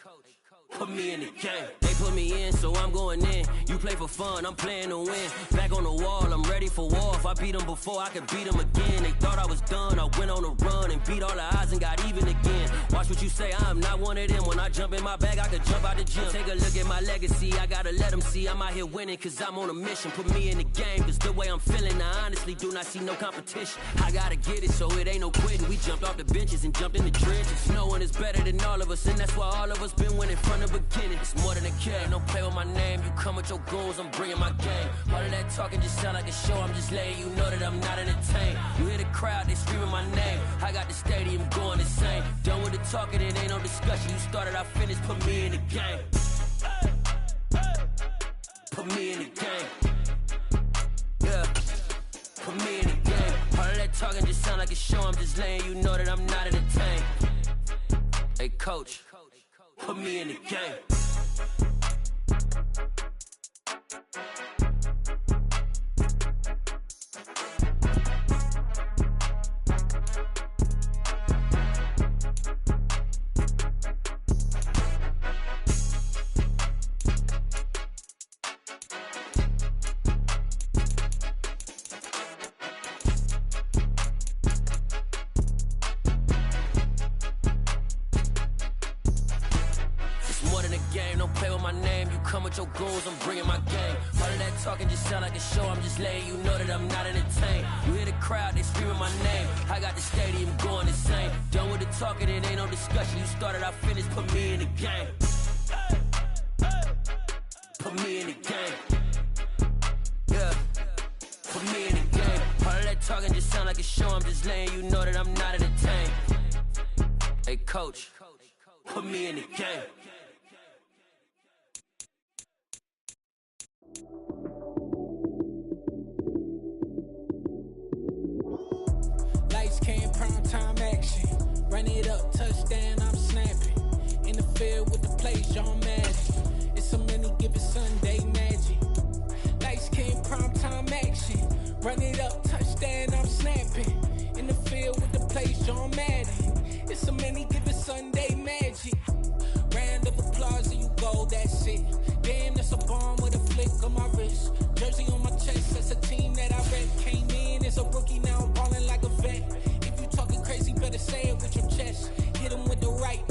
Put me in the game. They put me in, so I'm going in. You play for fun, I'm playing to win. Back on the wall, I'm ready for war. If I beat them before, I could beat them again. They thought I was done, I went on a run and beat all the odds and got even again. Watch what you say, I'm not one of them. When I jump in my bag, I could jump out the gym. Take a look at my legacy, I gotta let them see I'm out here winning, cause I'm on a mission. Put me in the game, cause the way I'm feeling, I honestly do not see no competition. I gotta get it, so it ain't no quitting. We jumped off the benches and jumped in the trenches. No one is better than all of us, and that's why all of us been winning from the beginning. It's more than a kid, don't play with my name. You come with your goons, I'm bringing my game. All of that talking just sound like a show. I'm just letting you know that I'm not entertained. You hear the crowd, they screaming my name. I got the stadium going insane. Done with the talking, it ain't no discussion. You started, I finished, put me in the game. Put me in the game. Yeah. Put me in the game. All of that talking just sound like a show. I'm just letting you know that I'm not entertained. Hey, coach. Put me in the game. Your goals, I'm bringing my game. All of that talking just sound like a show. I'm just letting you know that I'm not entertained. You hear the crowd, they screaming my name. I got the stadium going insane. Done with the talking, it ain't no discussion. You started, I finished, put me in the game. Put me in the game. Yeah. Put me in the game. All of that talking just sound like a show. I'm just letting you know that I'm not entertained. Hey, coach. Put me in the game. Lights came, prime time action. Run it up, touchdown, I'm snapping. In the field with the play, John Madden. It's so many, give it Sunday magic. Lights came, prime time action. Run it up, touchdown, I'm snapping. In the field with the play, John Madden. It's so many, give